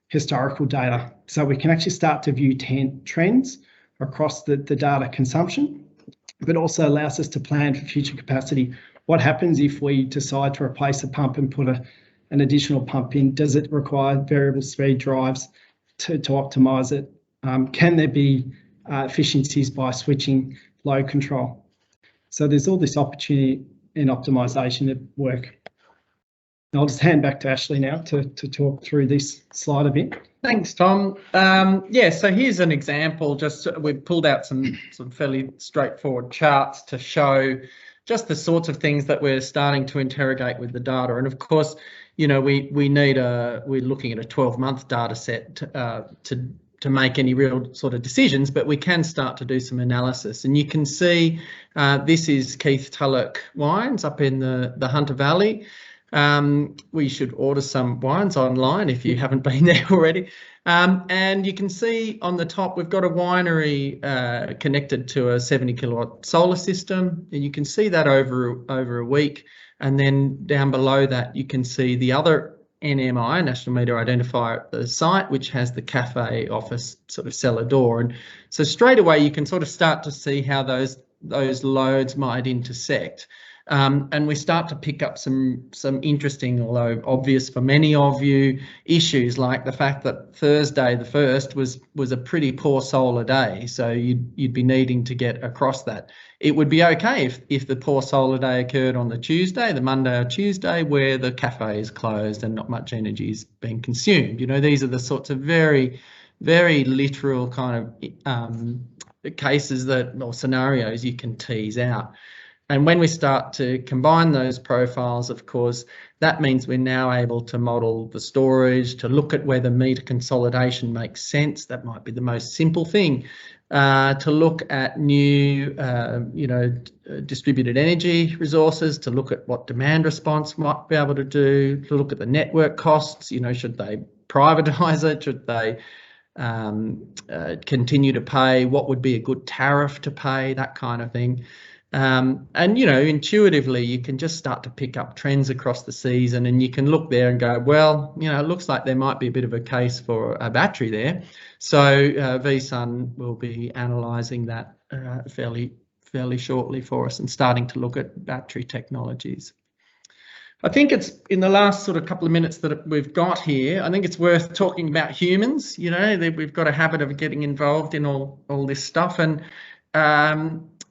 historical data. So we can actually start to view trends across the data consumption, but also allows us to plan for future capacity. What happens if we decide to replace a pump and put an additional pump in? Does it require variable speed drives to optimise it? Can there be efficiencies by switching load control? So there's all this opportunity in optimisation at work. I'll just hand back to Ashley now to talk through this slide a bit. Thanks, Tom. Yeah, so here's an example. We've pulled out some fairly straightforward charts to show just the sorts of things that we're starting to interrogate with the data. And of course, you know, we're looking at a 12-month data set to make any real sort of decisions, but we can start to do some analysis. And you can see this is Keith Tulloch wines up in the Hunter Valley. We should order some wines online if you haven't been there already. And you can see on the top, we've got a winery connected to a 70 kilowatt solar system. And you can see that over a week. And then down below that, you can see the other NMI, National Meter Identifier, at the site, which has the cafe, office, sort of cellar door. And so straight away, you can sort of start to see how those loads might intersect. And we start to pick up some interesting, although obvious for many of you, issues like the fact that Thursday the 1st was a pretty poor solar day, so you'd be needing to get across that. It would be okay if the poor solar day occurred on the Monday or Tuesday, where the cafe is closed and not much energy is being consumed. You know, these are the sorts of very, very literal kind of cases or scenarios you can tease out. And when we start to combine those profiles, of course, that means we're now able to model the storage, to look at whether meter consolidation makes sense. That might be the most simple thing. To look at new, distributed energy resources, to look at what demand response might be able to do, to look at the network costs. You know, should they privatise it? Should they continue to pay? What would be a good tariff to pay? That kind of thing. And, you know, intuitively, you can just start to pick up trends across the season, and you can look there and go, well, you know, it looks like there might be a bit of a case for a battery there. So vSun will be analysing that fairly shortly for us and starting to look at battery technologies. I think it's in the last sort of couple of minutes that we've got here, I think it's worth talking about humans. You know, we've got a habit of getting involved in all this stuff, and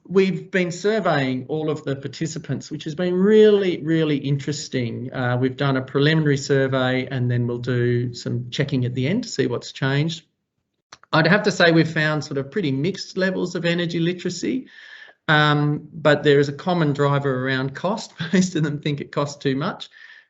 we've been surveying all of the participants, which has been really, really interesting. We've done a preliminary survey, and then we'll do some checking at the end to see what's changed. I'd have to say we've found sort of pretty mixed levels of energy literacy, but there is a common driver around cost. Most of them think it costs too much,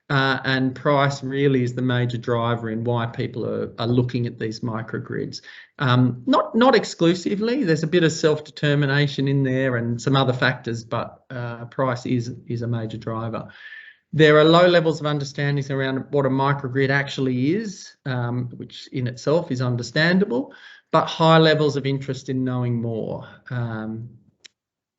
and price really is the major driver in why people are looking at these microgrids. Not exclusively, there's a bit of self-determination in there and some other factors, but price is a major driver. There are low levels of understanding around what a microgrid actually is, which in itself is understandable, but high levels of interest in knowing more.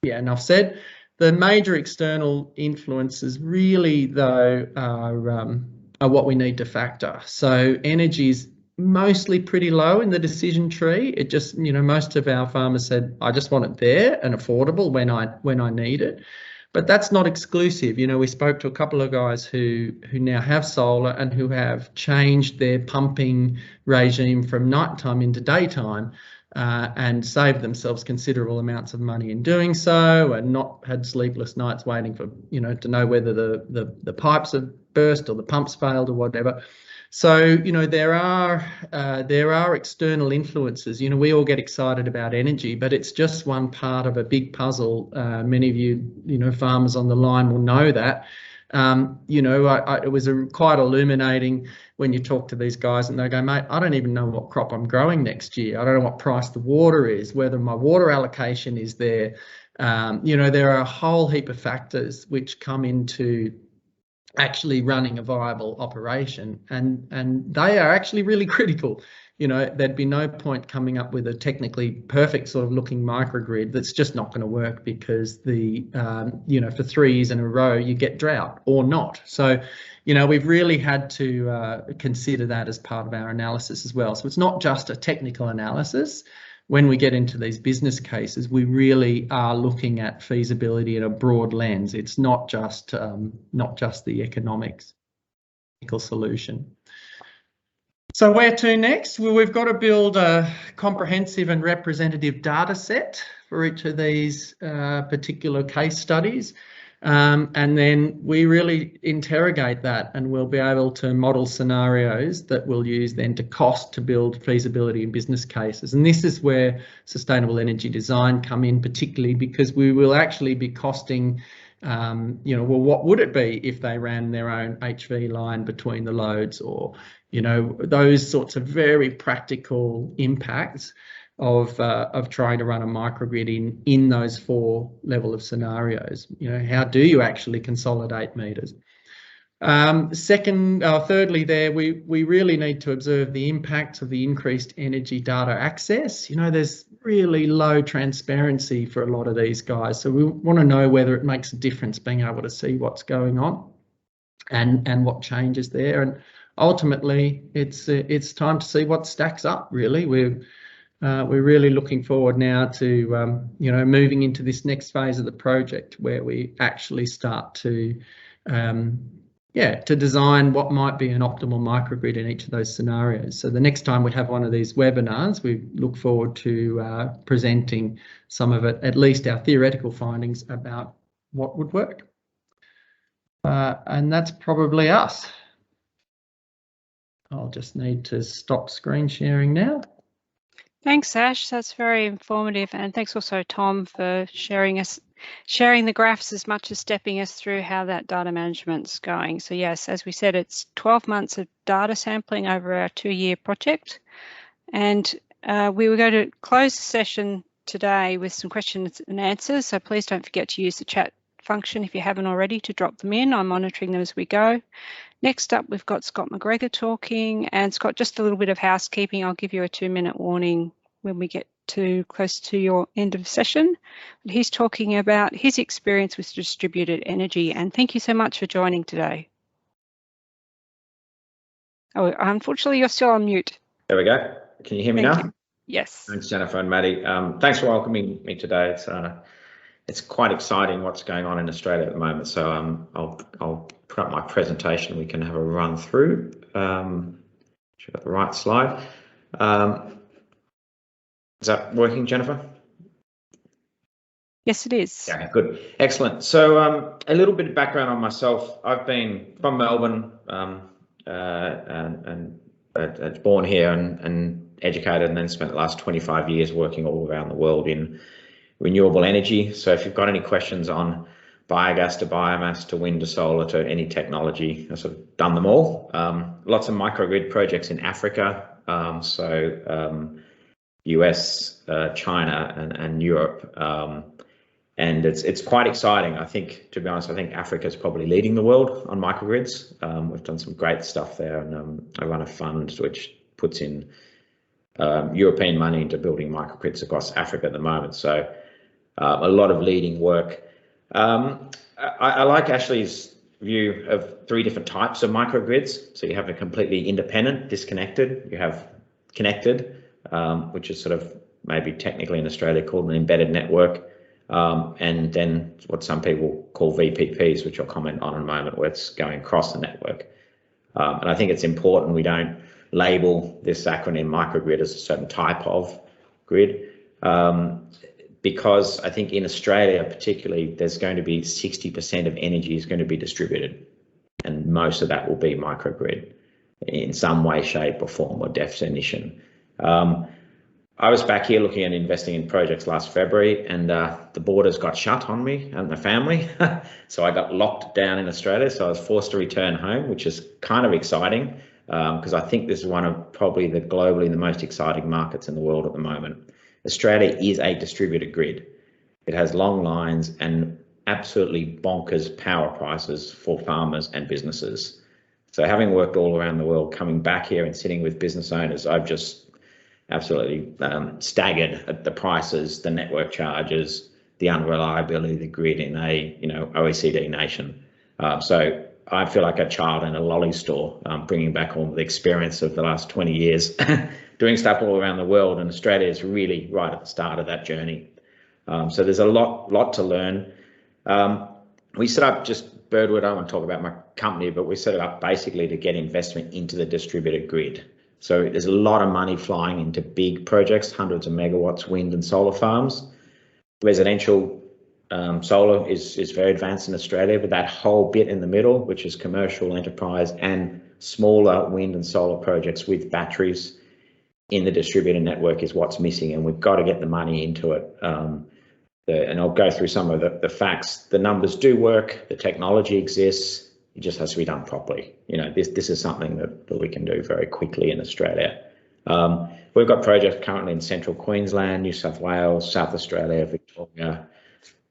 Yeah, enough said. The major external influences really, though, are what we need to factor. So energy is mostly pretty low in the decision tree. It just, most of our farmers said, I just want it there and affordable when I need it. But that's not exclusive. We spoke to a couple of guys who now have solar and who have changed their pumping regime from nighttime into daytime and saved themselves considerable amounts of money in doing so, and not had sleepless nights waiting for, to know whether the pipes have burst or the pumps failed or whatever. So, there are external influences. We all get excited about energy, but it's just one part of a big puzzle. Many of you, farmers on the line will know that. It was quite illuminating when you talk to these guys and they go, mate, I don't even know what crop I'm growing next year. I don't know what price the water is, whether my water allocation is there. There are a whole heap of factors which come into actually running a viable operation, and they are actually really critical. There'd be no point coming up with a technically perfect sort of looking microgrid that's just not going to work, because for 3 years in a row you get drought or not. So we've really had to consider that as part of our analysis as well. So it's not just a technical analysis. When we get into these business cases, we really are looking at feasibility in a broad lens. It's not just the economics solution. So where to next? Well, we've got to build a comprehensive and representative data set for each of these particular case studies. And then we really interrogate that, and we'll be able to model scenarios that we'll use then to cost to build feasibility and business cases. And this is where sustainable energy design come in, particularly because we will actually be costing, well, what would it be if they ran their own HV line between the loads, or, those sorts of very practical impacts of trying to run a microgrid in those 4 level of scenarios. How do you actually consolidate meters? Thirdly, there we really need to observe the impacts of the increased energy data access. There's really low transparency for a lot of these guys, so we want to know whether it makes a difference being able to see what's going on and what changes there. And ultimately, it's time to see what stacks up. Really, we're really looking forward now to moving into this next phase of the project, where we actually start to design what might be an optimal microgrid in each of those scenarios. So the next time we have one of these webinars, we look forward to presenting some of it, at least our theoretical findings about what would work. And that's probably us. I'll just need to stop screen sharing now. Thanks, Ash. That's very informative, and thanks also, Tom, for sharing the graphs as much as stepping us through how that data management's going. So yes, as we said, it's 12 months of data sampling over our 2-year project, and we were going to close the session today with some questions and answers. So please don't forget to use the chat function if you haven't already to drop them in. I'm monitoring them as we go. Next up, we've got Scott McGregor talking. And Scott, just a little bit of housekeeping. I'll give you a 2-minute warning when we get to close to your end of session. But he's talking about his experience with distributed energy. And thank you so much for joining today. Oh, unfortunately, you're still on mute. There we go. Can you hear me now? Yes. Thanks, Jennifer and Maddie. Thanks for welcoming me today. It's quite exciting what's going on in Australia at the moment. So I'll put up my presentation. We can have a run through. Should have the right slide. Is that working, Jennifer? Yes, it is. Yeah, good. Excellent. So a little bit of background on myself. I've been from Melbourne and born here and educated and then spent the last 25 years working all around the world in renewable energy. So if you've got any questions on biogas to biomass to wind to solar to any technology, I've sort of done them all. Lots of microgrid projects in Africa, US, China and Europe. And it's quite exciting. I think, to be honest, I think Africa is probably leading the world on microgrids. We've done some great stuff there, and I run a fund which puts in European money into building microgrids across Africa at the moment. So a lot of leading work. I like Ashley's view of 3 different types of microgrids. So you have a completely independent, disconnected. You have connected, which is sort of maybe technically in Australia called an embedded network. And then what some people call VPPs, which I'll comment on in a moment, where it's going across the network. And I think it's important we don't label this acronym microgrid as a certain type of grid, because I think in Australia particularly, there's going to be 60% of energy is going to be distributed, and most of that will be microgrid in some way, shape or form or definition. I was back here looking at investing in projects last February, and the borders got shut on me and the family. So I got locked down in Australia. So I was forced to return home, which is kind of exciting because I think this is one of probably globally the most exciting markets in the world at the moment. Australia is a distributed grid. It has long lines and absolutely bonkers power prices for farmers and businesses. So having worked all around the world, coming back here and sitting with business owners, I've just absolutely staggered at the prices, the network charges, the unreliability of the grid in a OECD nation. So I feel like a child in a lolly store, bringing back all the experience of the last 20 years, doing stuff all around the world, and Australia is really right at the start of that journey. So there's a lot to learn. We set up just Birdwood. I don't want to talk about my company, but we set it up basically to get investment into the distributed grid. So there's a lot of money flying into big projects, hundreds of megawatts, wind and solar farms. Residential solar is very advanced in Australia, but that whole bit in the middle, which is commercial enterprise and smaller wind and solar projects with batteries in the distributed network, is what's missing, and we've got to get the money into it. And I'll go through some of the facts. The numbers do work, the technology exists. It just has to be done properly. This is something that we can do very quickly in Australia. We've got projects currently in central Queensland, New South Wales, South Australia, Victoria,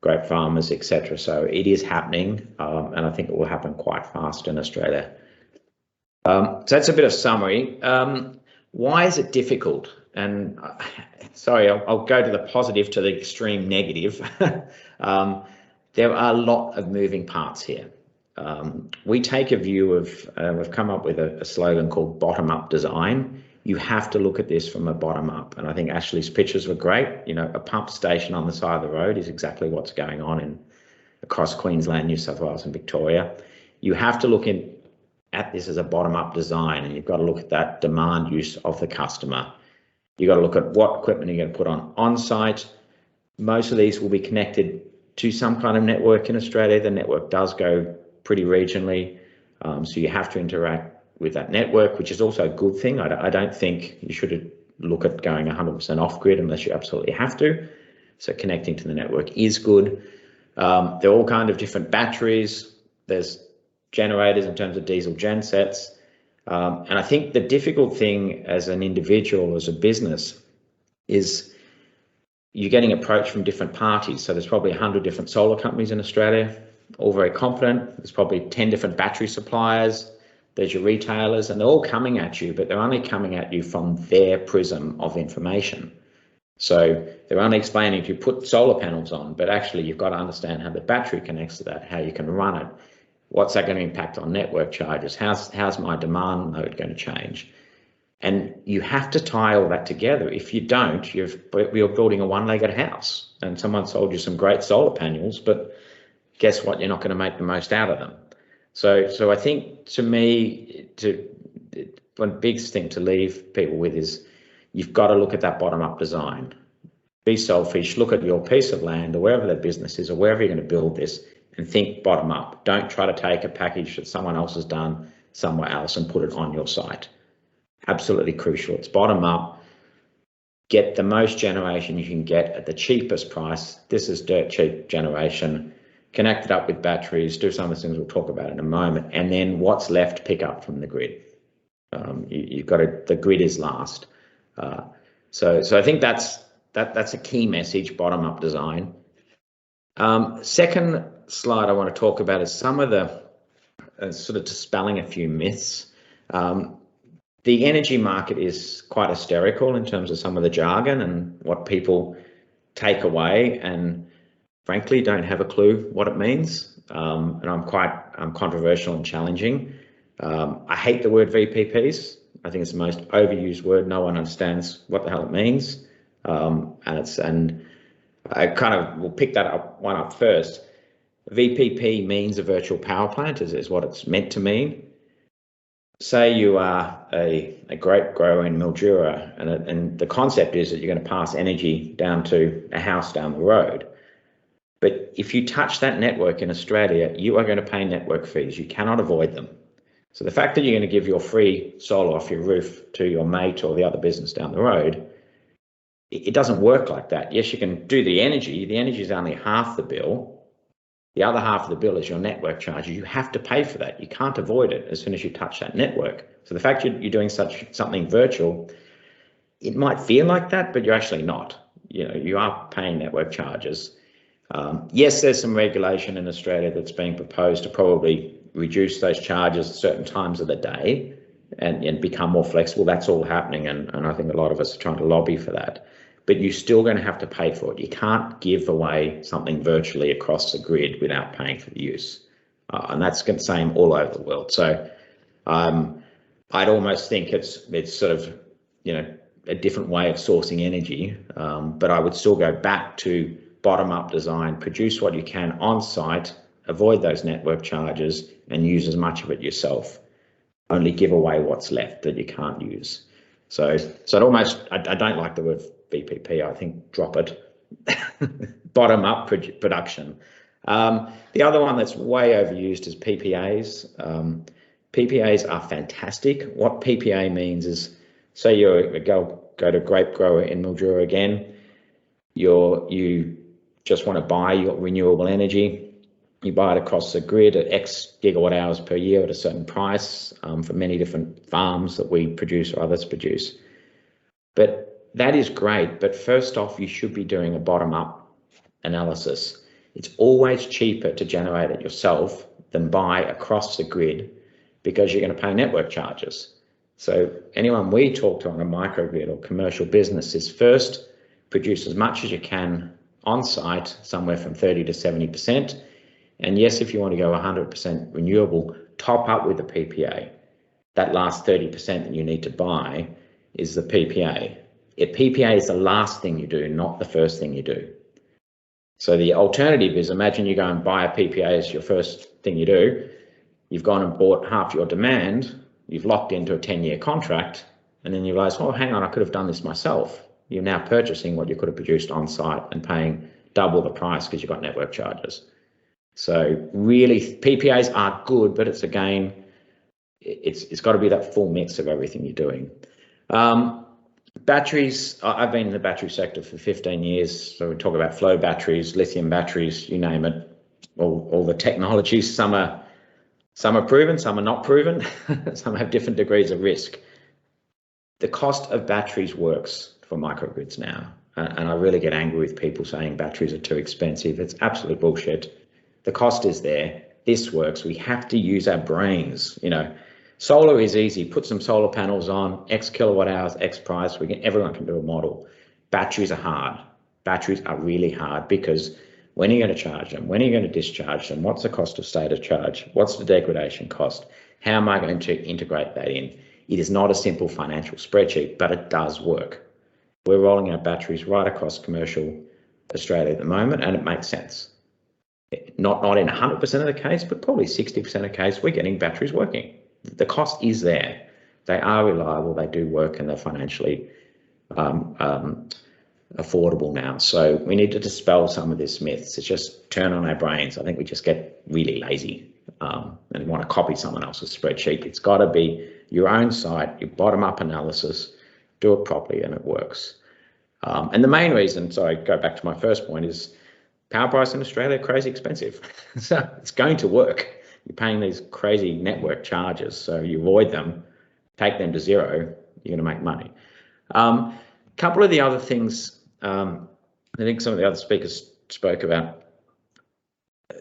grape farmers, etc. So it is happening, and I think it will happen quite fast in Australia. So that's a bit of summary. Why is it difficult? And sorry, I'll go to the positive to the extreme negative. There are a lot of moving parts here. We take a view of, we've come up with a slogan called bottom-up design. You have to look at this from a bottom-up, and I think Ashley's pictures were great. A pump station on the side of the road is exactly what's going on across Queensland, New South Wales and Victoria. You have to look at this as a bottom-up design, and you've got to look at that demand use of the customer. You've got to look at what equipment you're going to put on site. Most of these will be connected to some kind of network in Australia. The network does go pretty regionally, so you have to interact with that network, which is also a good thing. I don't think you should look at going 100% off grid unless you absolutely have to. So connecting to the network is good. There are all kinds of different batteries. There's generators in terms of diesel gen sets. And I think the difficult thing as an individual, as a business, is you're getting approached from different parties. So there's probably 100 different solar companies in Australia, all very confident. There's probably 10 different battery suppliers. There's your retailers, and they're all coming at you, but they're only coming at you from their prism of information. So they're only explaining to you put solar panels on, but actually you've got to understand how the battery connects to that, how you can run it. What's that going to impact on network charges? How's my demand load going to change? And you have to tie all that together. If you don't, you're building a one-legged house, and someone sold you some great solar panels, but guess what? You're not going to make the most out of them. So I think, to me, one big thing to leave people with is you've got to look at that bottom-up design. Be selfish, look at your piece of land or wherever that business is or wherever you're going to build this, and think bottom-up. Don't try to take a package that someone else has done somewhere else and put it on your site. Absolutely crucial. It's bottom-up. get the most generation you can get at the cheapest price. This is dirt cheap generation. Connect it up with batteries, do some of the things we'll talk about in a moment, and then what's left, pick up from the grid. You've got to, the grid is last. So I think that's a key message, bottom-up design. Second slide I want to talk about is some of the sort of dispelling a few myths. The energy market is quite hysterical in terms of some of the jargon and what people take away, and frankly don't have a clue what it means. And I'm controversial and challenging. I hate the word VPPs. I think it's the most overused word. No one understands what the hell it means. And I kind of will pick that up first. VPP means a virtual power plant, is what it's meant to mean. Say you are a grape grower in Mildura, and the concept is that you're going to pass energy down to a house down the road. But if you touch that network in Australia, you are going to pay network fees. You cannot avoid them. So the fact that you're going to give your free solar off your roof to your mate or the other business down the road, it doesn't work like that. Yes, you can do the energy. The energy is only half the bill. The other half of the bill is your network charges. You have to pay for that. You can't avoid it as soon as you touch that network. So the fact you're doing something virtual, it might feel like that, but you're actually not. You know, you are paying network charges. Yes, there's some regulation in Australia that's being proposed to probably reduce those charges at certain times of the day and become more flexible. That's all happening, and I think a lot of us are trying to lobby for that. But you're still going to have to pay for it. You can't give away something virtually across the grid without paying for the use. And that's the same all over the world. So I'd almost think it's sort of, you know, a different way of sourcing energy. But I would still go back to bottom-up design, produce what you can on site, avoid those network charges, and use as much of it yourself. Only give away what's left that you can't use. So it almost, I don't like the word VPP. I think drop it. Bottom-up production. The other one that's way overused is PPAs. PPAs are fantastic. What PPA means is, say you go to grape grower in Mildura again, you just want to buy your renewable energy. You buy it across the grid at X gigawatt hours per year at a certain price for many different farms that we produce or others produce. But that is great. But first off, you should be doing a bottom-up analysis. It's always cheaper to generate it yourself than buy across the grid because you're going to pay network charges. So anyone we talk to on a microgrid or commercial business is first produce as much as you can on site, somewhere from 30 to 70%. And yes, if you want to go 100% renewable, top up with the PPA. That last 30% that you need to buy is the PPA. PPA is the last thing you do, not the first thing you do. So the alternative is, imagine you go and buy a PPA as your first thing you do. You've gone and bought half your demand. You've locked into a 10-year contract, and then you realize, oh, hang on, I could have done this myself. You're now purchasing what you could have produced on site and paying double the price because you've got network charges. So really, PPAs are good, but it's again, it's got to be that full mix of everything you're doing. Batteries, I've been in the battery sector for 15 years. So we talk about flow batteries, lithium batteries, you name it, all the technologies. Some are proven, some are not proven. Some have different degrees of risk. The cost of batteries works for microgrids now. And I really get angry with people saying batteries are too expensive. It's absolute bullshit. The cost is there. This works. We have to use our brains. You know, solar is easy. Put some solar panels on, X kilowatt hours, X price. Everyone can do a model. Batteries are hard. Batteries are really hard because when are you going to charge them? When are you going to discharge them? What's the cost of state of charge? What's the degradation cost? How am I going to integrate that in? It is not a simple financial spreadsheet, but it does work. We're rolling out batteries right across commercial Australia at the moment, and it makes sense. Not in 100% of the case, but probably 60% of the case, we're getting batteries working. The cost is there. They are reliable, they do work, and they're financially affordable now. So we need to dispel some of these myths. It's just turn on our brains. I think we just get really lazy and want to copy someone else's spreadsheet. It's got to be your own site, your bottom-up analysis, do it properly, and it works. And the main reason, so I go back to my first point, is power price in Australia crazy expensive. So it's going to work. You're paying these crazy network charges, so you avoid them, take them to zero, you're going to make money. A couple of the other things I think some of the other speakers spoke about.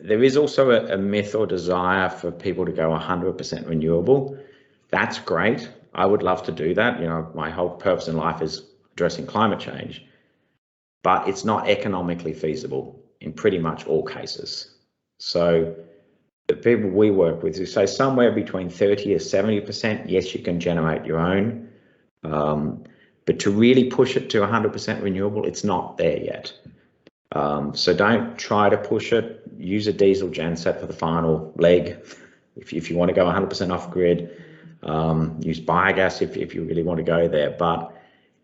There is also a myth or desire for people to go 100% renewable. That's great. I would love to do that. You know, my whole purpose in life is addressing climate change, but it's not economically feasible in pretty much all cases. So the people we work with who say somewhere between 30 or 70%, yes, you can generate your own. But to really push it to 100% renewable, it's not there yet. So don't try to push it. Use a diesel genset for the final leg. If you want to go 100% off grid, use biogas if you really want to go there. But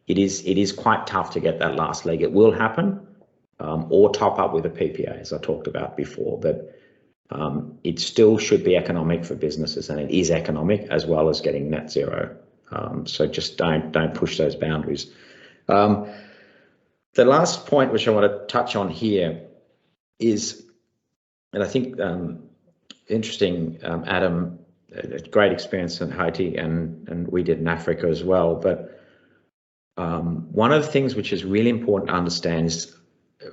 it is quite tough to get that last leg. It will happen, or top up with a PPA, as I talked about before. But it still should be economic for businesses, and it is economic as well as getting net zero. So just don't push those boundaries. The last point which I want to touch on here is, and I think interesting, Adam, a great experience in Haiti, and we did in Africa as well. But one of the things which is really important to understand is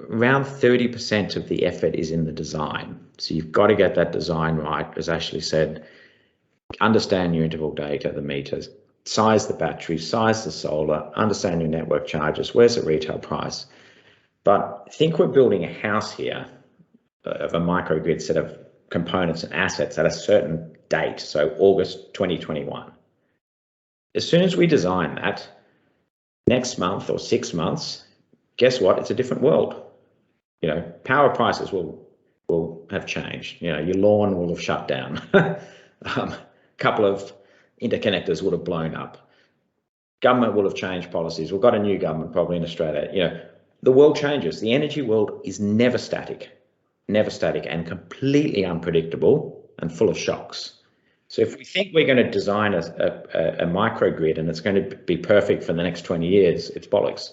around 30% of the effort is in the design. So you've got to get that design right, as Ashley said. Understand your interval data, the meters, size the battery, size the solar, understand your network charges, where's the retail price. But I think we're building a house here of a microgrid set of components and assets at a certain date, so August 2021. As soon as we design that, next month or 6 months, guess what? It's a different world. You know, power prices will have changed. You know, your lawn will have shut down. A couple of interconnectors would have blown up. Government will have changed policies. We've got a new government probably in Australia. You know, the world changes. The energy world is never static and completely unpredictable and full of shocks. So if we think we're going to design a microgrid and it's going to be perfect for the next 20 years, it's bollocks.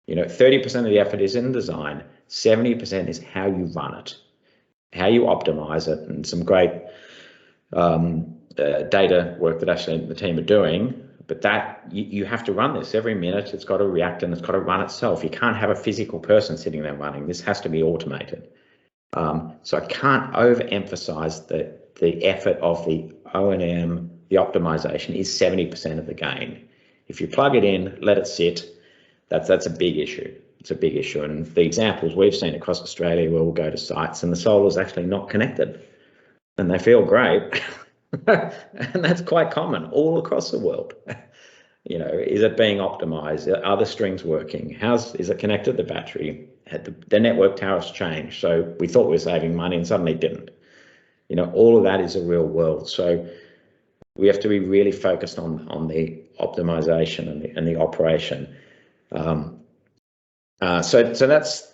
You know, 30% of the effort is in design, 70% is how you run it, how you optimize it, and some great data work that Ashley and the team are doing. But that you have to run this every minute. It's got to react and it's got to run itself. You can't have a physical person sitting there running. This has to be automated. So I can't overemphasize the effort of the O&M, the optimization is 70% of the gain. If you plug it in, let it sit, that's a big issue. It's a big issue. And the examples we've seen across Australia where we'll go to sites and the solar's actually not connected and they feel great. And that's quite common all across the world. You know, is it being optimized? Are the strings working? Is it connected to the battery? The network tariffs changed. So we thought we were saving money and suddenly it didn't. You know, all of that is a real world. So we have to be really focused on the optimization and the operation. So that's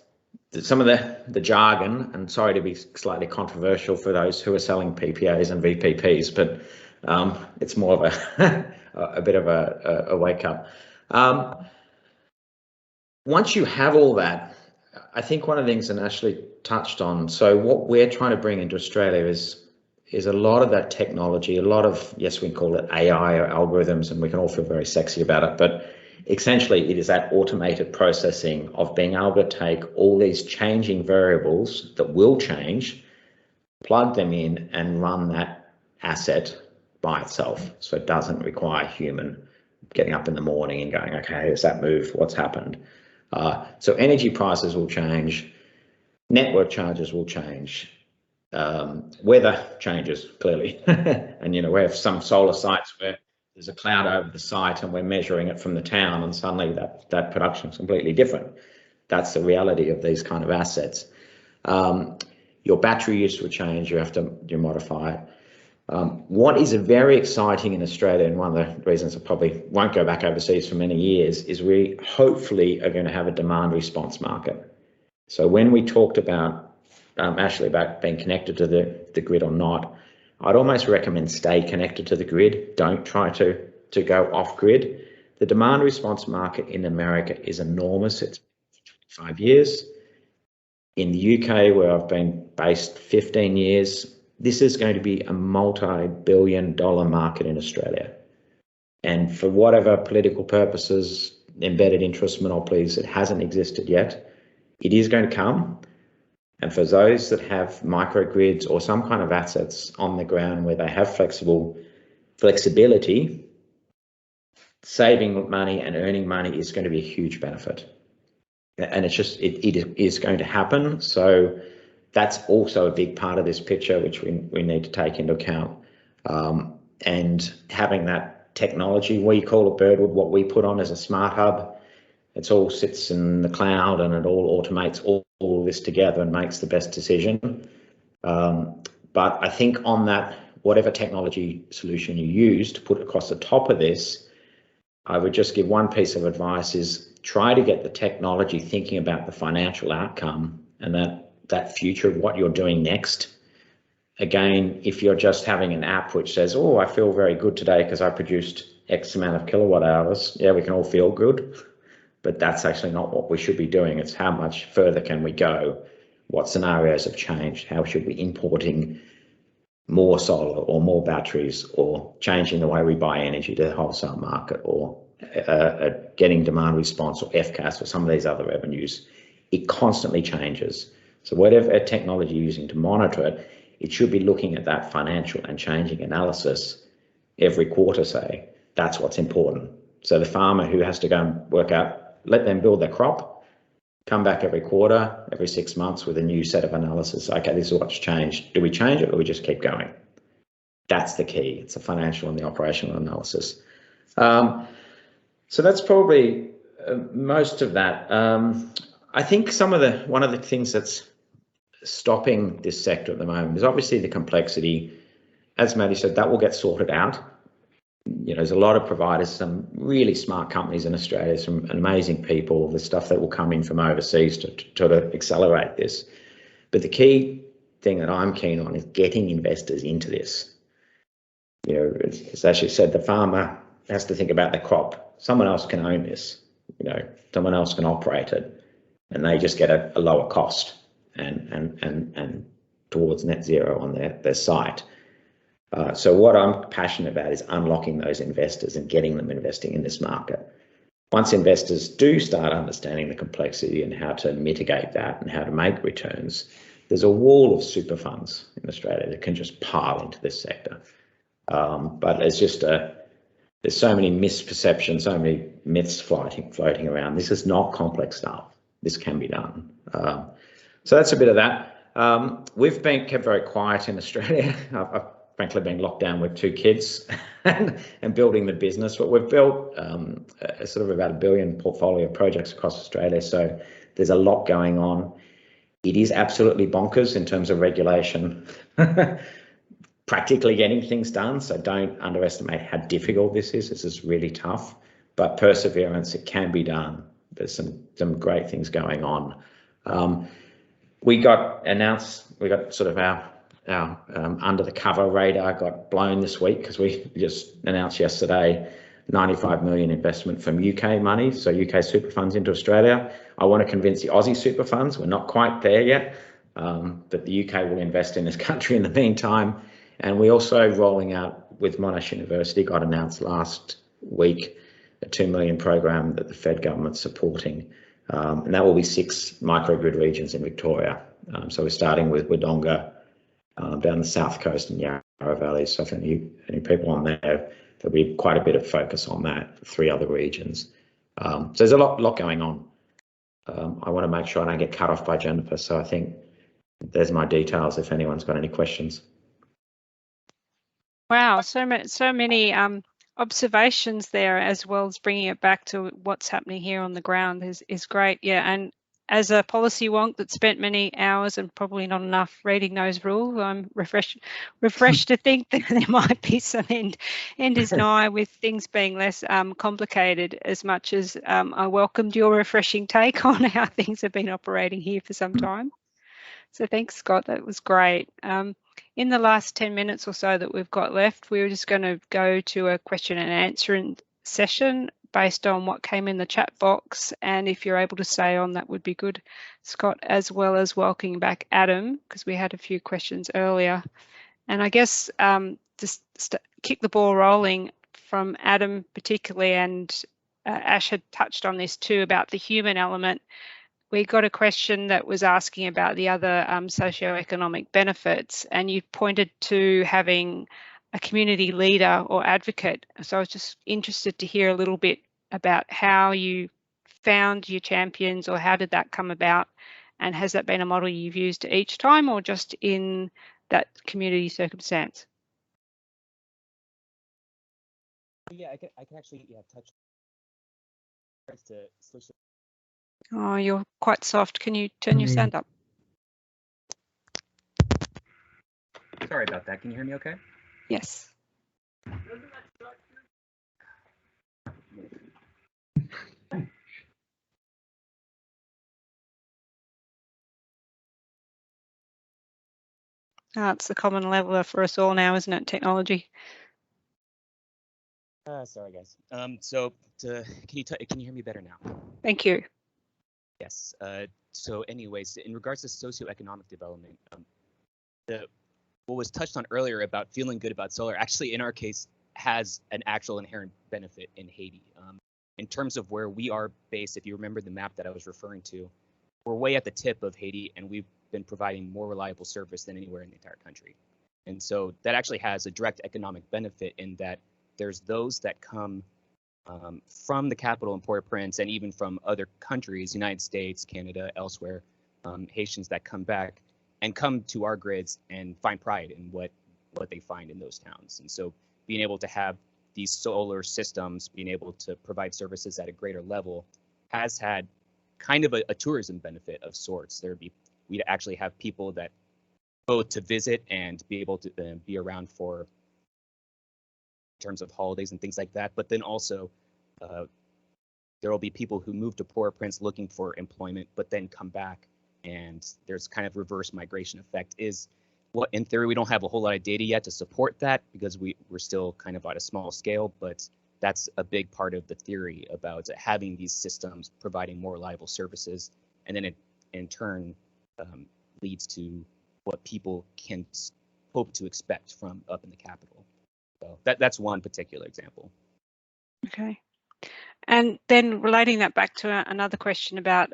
some of the jargon, and sorry to be slightly controversial for those who are selling PPAs and VPPs, but it's more of a bit of a wake up. Once you have all that, I think one of the things that Ashley touched on, so what we're trying to bring into Australia is a lot of that technology, a lot of, yes, we call it AI or algorithms, and we can all feel very sexy about it, but essentially it is that automated processing of being able to take all these changing variables that will change, plug them in and run that asset by itself. So it doesn't require human getting up in the morning and going, okay, has that moved? What's happened? So energy prices will change, network charges will change, weather changes clearly. And, you know, we have some solar sites where there's a cloud over the site and we're measuring it from the town and suddenly that production is completely different. That's the reality of these kind of assets. Your battery use will change, you have to modify it. What is very exciting in Australia, and one of the reasons I probably won't go back overseas for many years, is we hopefully are going to have a demand response market. So when we talked about, Ashley, about being connected to the grid or not, I'd almost recommend stay connected to the grid. Don't try to go off grid. the demand response market in America is enormous. It's 5 years. In the UK, where I've been based 15 years, this is going to be a multi-billion-dollar market in Australia. And for whatever political purposes, embedded interest monopolies, it hasn't existed yet. It is going to come. And for those that have microgrids or some kind of assets on the ground where they have flexibility, saving money and earning money is going to be a huge benefit. And it's just, it is going to happen. So that's also a big part of this picture, which we need to take into account. And having that technology, we call it Birdwood, what we put on as a smart hub, it all sits in the cloud and it all automates all this together and makes the best decision. But I think on that, whatever technology solution you use to put across the top of this, I would just give one piece of advice is try to get the technology thinking about the financial outcome and that future of what you're doing next. Again, if you're just having an app which says, oh, I feel very good today because I produced X amount of kilowatt hours, yeah, we can all feel good, but that's actually not what we should be doing. It's how much further can we go? What scenarios have changed? How should we be importing more solar or more batteries, or changing the way we buy energy to the wholesale market, or getting demand response or FCAS or some of these other revenues? It constantly changes. So whatever technology you're using to monitor it, it should be looking at that financial and changing analysis every quarter, say. That's what's important. So the farmer who has to go and work out, let them build their crop, come back every quarter, every 6 months with a new set of analysis. Okay, this is what's changed. Do we change it or do we just keep going? That's the key. It's the financial and the operational analysis. So that's probably most of that. I think one of the things that's stopping this sector at the moment is obviously the complexity. As Maddie said, that will get sorted out. You know, there's a lot of providers, some really smart companies in Australia, some amazing people, the stuff that will come in from overseas to accelerate this. But the key thing that I'm keen on is getting investors into this. You know, as Ashley said, the farmer has to think about the crop. Someone else can own this, you know, someone else can operate it, and they just get a lower cost and towards net zero on their site. So what I'm passionate about is unlocking those investors and getting them investing in this market. Once investors do start understanding the complexity and how to mitigate that and how to make returns, there's a wall of super funds in Australia that can just pile into this sector. But there's just there's so many misperceptions, so many myths floating around. This is not complex stuff. This can be done. So that's a bit of that. We've been kept very quiet in Australia. I've frankly been locked down with 2 kids and building the business, but we've built a sort of about $1 billion portfolio of projects across Australia. So there's a lot going on. It is absolutely bonkers in terms of regulation, practically getting things done. So don't underestimate how difficult this is. This is really tough, but perseverance, it can be done. There's some great things going on. We got sort of our under the cover radar got blown this week because we just announced yesterday 95 million investment from UK money, so UK super funds into Australia. I want to convince the Aussie super funds, we're not quite there yet, that the UK will invest in this country in the meantime. And we also rolling out with Monash University, got announced last week, a 2 million program that the Fed government's supporting. And that will be 6 microgrid regions in Victoria. So we're starting with Wodonga, down the south coast and Yarra Valley. So for any people on there, there'll be quite a bit of focus on that for 3 other regions. So there's a lot going on. I want to make sure I don't get cut off by Jennifer. So I think there's my details if anyone's got any questions. Wow, so many observations there, as well as bringing it back to what's happening here on the ground is great. Yeah, and as a policy wonk that spent many hours and probably not enough reading those rules, I'm refreshed to think that there might be some end is nigh with things being less complicated, as much as I welcomed your refreshing take on how things have been operating here for some time. So thanks, Scott, that was great. In the last 10 minutes or so that we've got left, we're just going to go to a question and answer session. based on what came in the chat box, and if you're able to stay on, that would be good, Scott, as well as welcoming back Adam, because we had a few questions earlier. And I guess just kick the ball rolling from Adam particularly, and Ash had touched on this too about the human element. We got a question that was asking about the other socio-economic benefits, and you pointed to having a community leader or advocate. So I was just interested to hear a little bit about how you found your champions, or how did that come about, and has that been a model you've used each time or just in that community circumstance? Yeah, I can actually touch to social. Oh, you're quite soft. Can you turn your sound up? Sorry about that. Can you hear me okay? Yes. It's the common leveler for us all now, isn't it? Technology. Sorry, guys. So can you hear me better now? Thank you. Yes. So anyways, in regards to socioeconomic development, what was touched on earlier about feeling good about solar, actually in our case has an actual inherent benefit in Haiti. In terms of where we are based, if you remember the map that I was referring to, we're way at the tip of Haiti, and we've been providing more reliable service than anywhere in the entire country. And so that actually has a direct economic benefit in that there's those that come from the capital in Port-au-Prince and even from other countries, United States, Canada, elsewhere, Haitians that come back and come to our grids and find pride in what they find in those towns. And so being able to have these solar systems, being able to provide services at a greater level has had kind of a tourism benefit of sorts. We'd actually have people that both to visit and be able to be around for in terms of holidays and things like that. But then also there will be people who move to Port-au-Prince looking for employment, but then come back, and there's kind of reverse migration effect. Is what in theory we don't have a whole lot of data yet to support that because we're still kind of at a small scale, but that's a big part of the theory about having these systems providing more reliable services, and then it in turn leads to what people can hope to expect from up in the capital. So that's one particular example. Okay. And then relating that back to another question about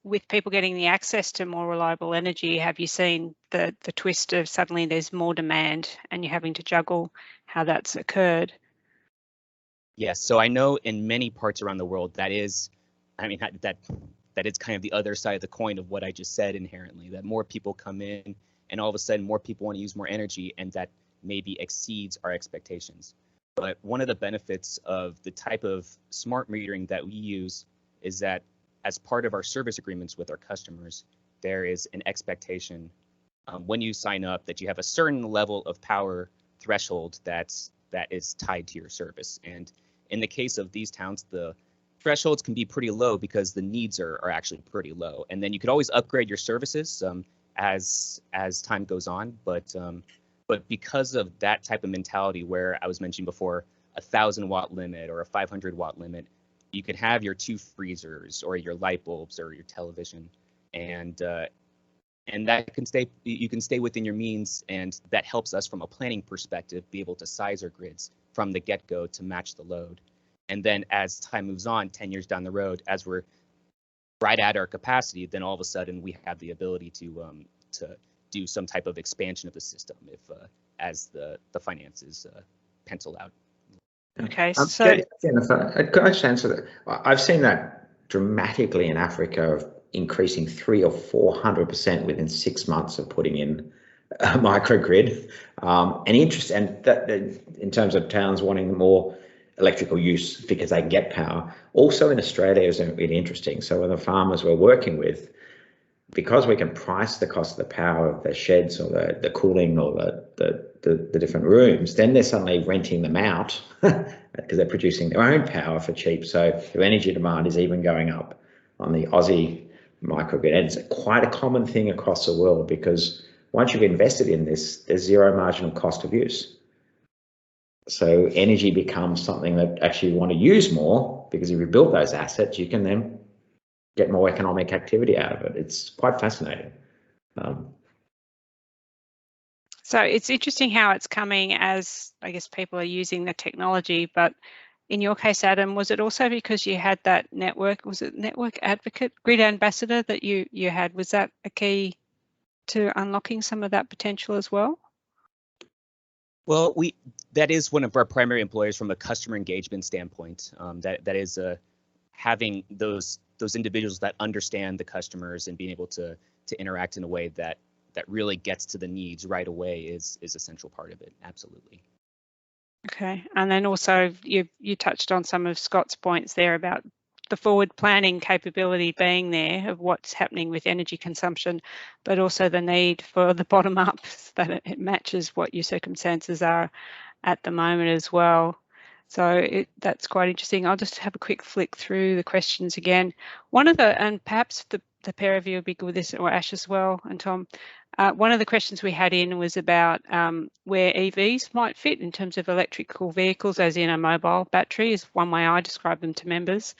with people getting the access to more reliable energy, have you seen the twist of suddenly there's more demand and you're having to juggle how that's occurred? Yes, so I know in many parts around the world that is kind of the other side of the coin of what I just said inherently, that more people come in and all of a sudden more people want to use more energy, and that maybe exceeds our expectations. But one of the benefits of the type of smart metering that we use is that as part of our service agreements with our customers, there is an expectation when you sign up that you have a certain level of power threshold that is tied to your service. And in the case of these towns, the thresholds can be pretty low because the needs are actually pretty low. And then you could always upgrade your services as time goes on. But because of that type of mentality where I was mentioning before, 1,000 watt limit or a 500 watt limit, you could have your 2 freezers or your light bulbs or your television, and that can stay. You can stay within your means, and that helps us from a planning perspective be able to size our grids from the get-go to match the load. And then as time moves on, 10 years down the road, as we're right at our capacity, then all of a sudden we have the ability to do some type of expansion of the system if as the finances pencil out. Okay, so Jennifer, could I just answer that? I've seen that dramatically in Africa, of increasing 300 or 400% within 6 months of putting in a microgrid. And that in terms of towns wanting more electrical use because they can get power. Also in Australia is really interesting. So when the farmers we're working with, because we can price the cost of the power of the sheds or the cooling or the different rooms, then they're suddenly renting them out because they're producing their own power for cheap. So their energy demand is even going up on the Aussie microgrid. And it's quite a common thing across the world because once you've invested in this, there's zero marginal cost of use. So energy becomes something that actually you want to use more because if you build those assets, you can then get more economic activity out of it. It's quite fascinating. So it's interesting how it's coming as, I guess, people are using the technology, but in your case, Adam, was it also because you had that network, was it network advocate, grid ambassador that you had? Was that a key to unlocking some of that potential as well? Well, that is one of our primary employers from a customer engagement standpoint. That is having those individuals that understand the customers and being able to interact in a way that really gets to the needs right away is a central part of it. Absolutely. Okay, and then also you touched on some of Scott's points there about the forward planning capability being there of what's happening with energy consumption, but also the need for the bottom up so that it matches what your circumstances are at the moment as well. So that's quite interesting. I'll just have a quick flick through the questions again. One of the, and perhaps the pair of you would be good with this, or Ash as well, and Tom. One of the questions we had in was about where EVs might fit in terms of electrical vehicles, as in a mobile battery is one way I describe them to members.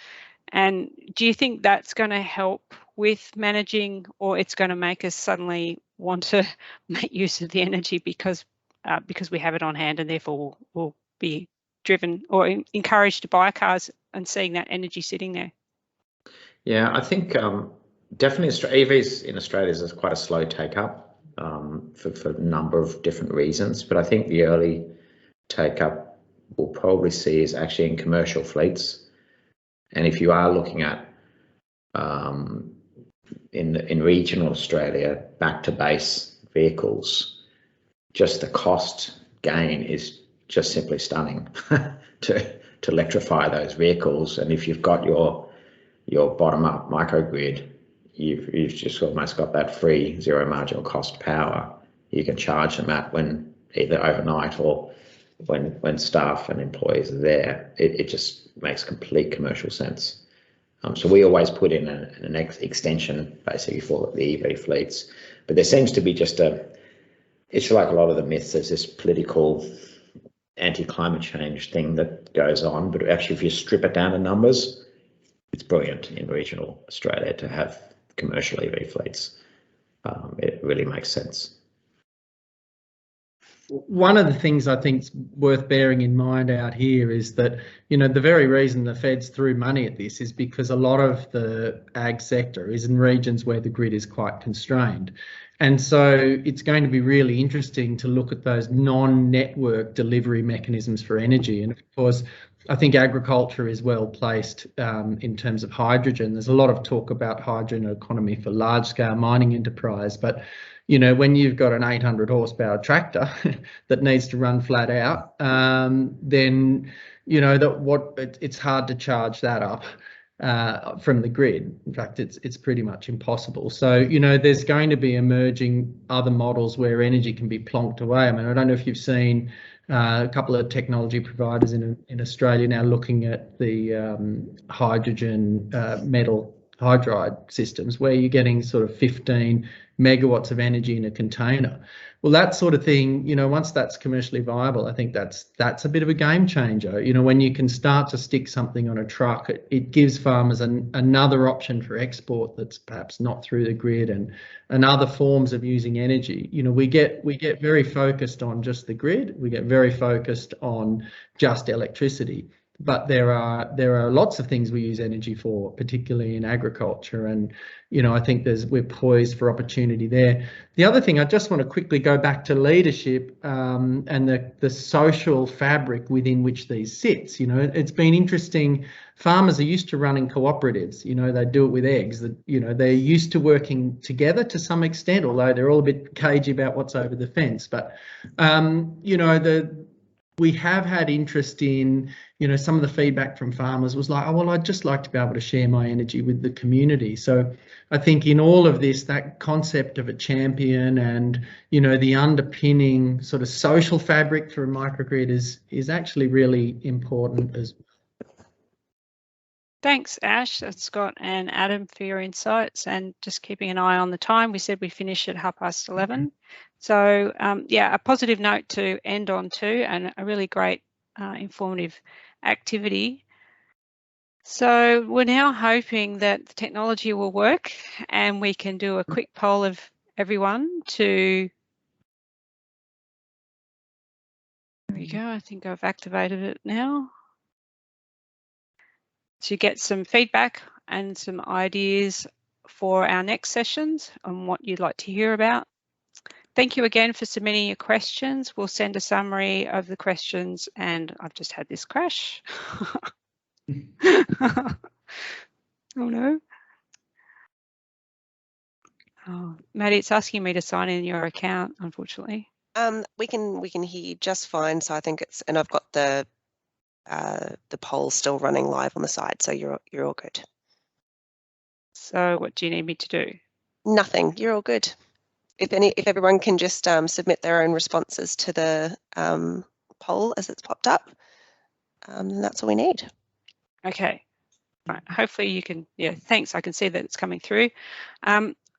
And do you think that's going to help with managing, or it's going to make us suddenly want to make use of the energy because we have it on hand, and therefore we'll be driven or encouraged to buy cars and seeing that energy sitting there? Yeah, I think definitely EVs in Australia is quite a slow take up for a number of different reasons, but I think the early take up we'll probably see is actually in commercial fleets. And if you are looking at in regional Australia, back to base vehicles, just the cost gain is just simply stunning to electrify those vehicles. And if you've got your bottom up microgrid, you've just almost got that free zero marginal cost power. You can charge them at when either overnight or when staff and employees are there. It just makes complete commercial sense. So we always put in an extension basically for the EV fleets, but there seems to be just it's like a lot of the myths, there's this political anti-climate change thing that goes on, but actually if you strip it down to numbers, it's brilliant in regional Australia to have commercial EV fleets. It really makes sense. One of the things I think is worth bearing in mind out here is that, you know, the very reason the Feds threw money at this is because a lot of the ag sector is in regions where the grid is quite constrained. And so it's going to be really interesting to look at those non-network delivery mechanisms for energy. And of course, I think agriculture is well placed in terms of hydrogen. There's a lot of talk about hydrogen economy for large scale mining enterprise, but you know, when you've got an 800 horsepower tractor that needs to run flat out, then you know that it's hard to charge that up from the grid. In fact, it's pretty much impossible. So you know, there's going to be emerging other models where energy can be plonked away. I mean, I don't know if you've seen a couple of technology providers in Australia now looking at the hydrogen metal hydride systems where you're getting sort of 15 megawatts of energy in a container. Well, that sort of thing, you know, once that's commercially viable, I think that's a bit of a game changer. You know, when you can start to stick something on a truck, it gives farmers another option for export that's perhaps not through the grid and other forms of using energy. You know, we get very focused on just the grid. We get very focused on just electricity. But there are lots of things we use energy for, particularly in agriculture, and you know, I think we're poised for opportunity there. The other thing, I just want to quickly go back to leadership and the social fabric within which these sits. You know, it's been interesting. Farmers are used to running cooperatives. You know, they do it with eggs. You know, they're used to working together to some extent, although they're all a bit cagey about what's over the fence. But you know, we have had interest in, you know, some of the feedback from farmers was like, oh, well, I'd just like to be able to share my energy with the community. So I think in all of this, that concept of a champion and, you know, the underpinning sort of social fabric for a microgrid is actually really important as well. Thanks, Ash, Scott and Adam, for your insights, and just keeping an eye on the time. We said we finish at 11:30. So yeah, a positive note to end on too, and a really great informative activity. So we're now hoping that the technology will work and we can do a quick poll of everyone to, there we go, I think I've activated it now, to get some feedback and some ideas for our next sessions on what you'd like to hear about. Thank you again for submitting your questions. We'll send a summary of the questions, and I've just had this crash. Oh no. Oh, Maddie, it's asking me to sign in your account, unfortunately. We can hear you just fine. So I think it's, and I've got the poll still running live on the side, so you're all good. So what do you need me to do? Nothing. You're all good. If everyone can just submit their own responses to the poll as it's popped up, then that's all we need. Okay. Right. Hopefully you can, yeah, thanks. I can see that it's coming through.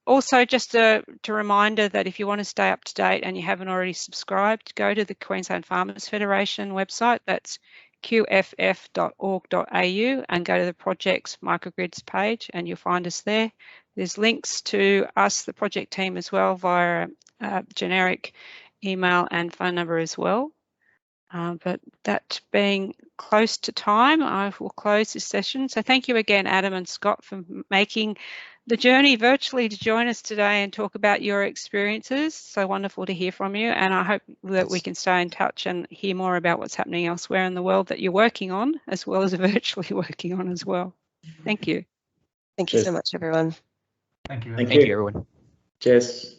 Also, just a reminder that if you want to stay up to date and you haven't already subscribed, go to the Queensland Farmers Federation website. That's qff.org.au, and go to the project's microgrids page and you'll find us there. There's links to us, the project team, as well via generic email and phone number as well. But that being close to time, I will close this session. So thank you again, Adam and Scott, for making the journey virtually to join us today and talk about your experiences. So wonderful to hear from you. And I hope that we can stay in touch and hear more about what's happening elsewhere in the world that you're working on, as well as virtually working on as well. Thank you. Thank you so much, everyone. Thank you. Thank Thank you. you, everyone. Cheers.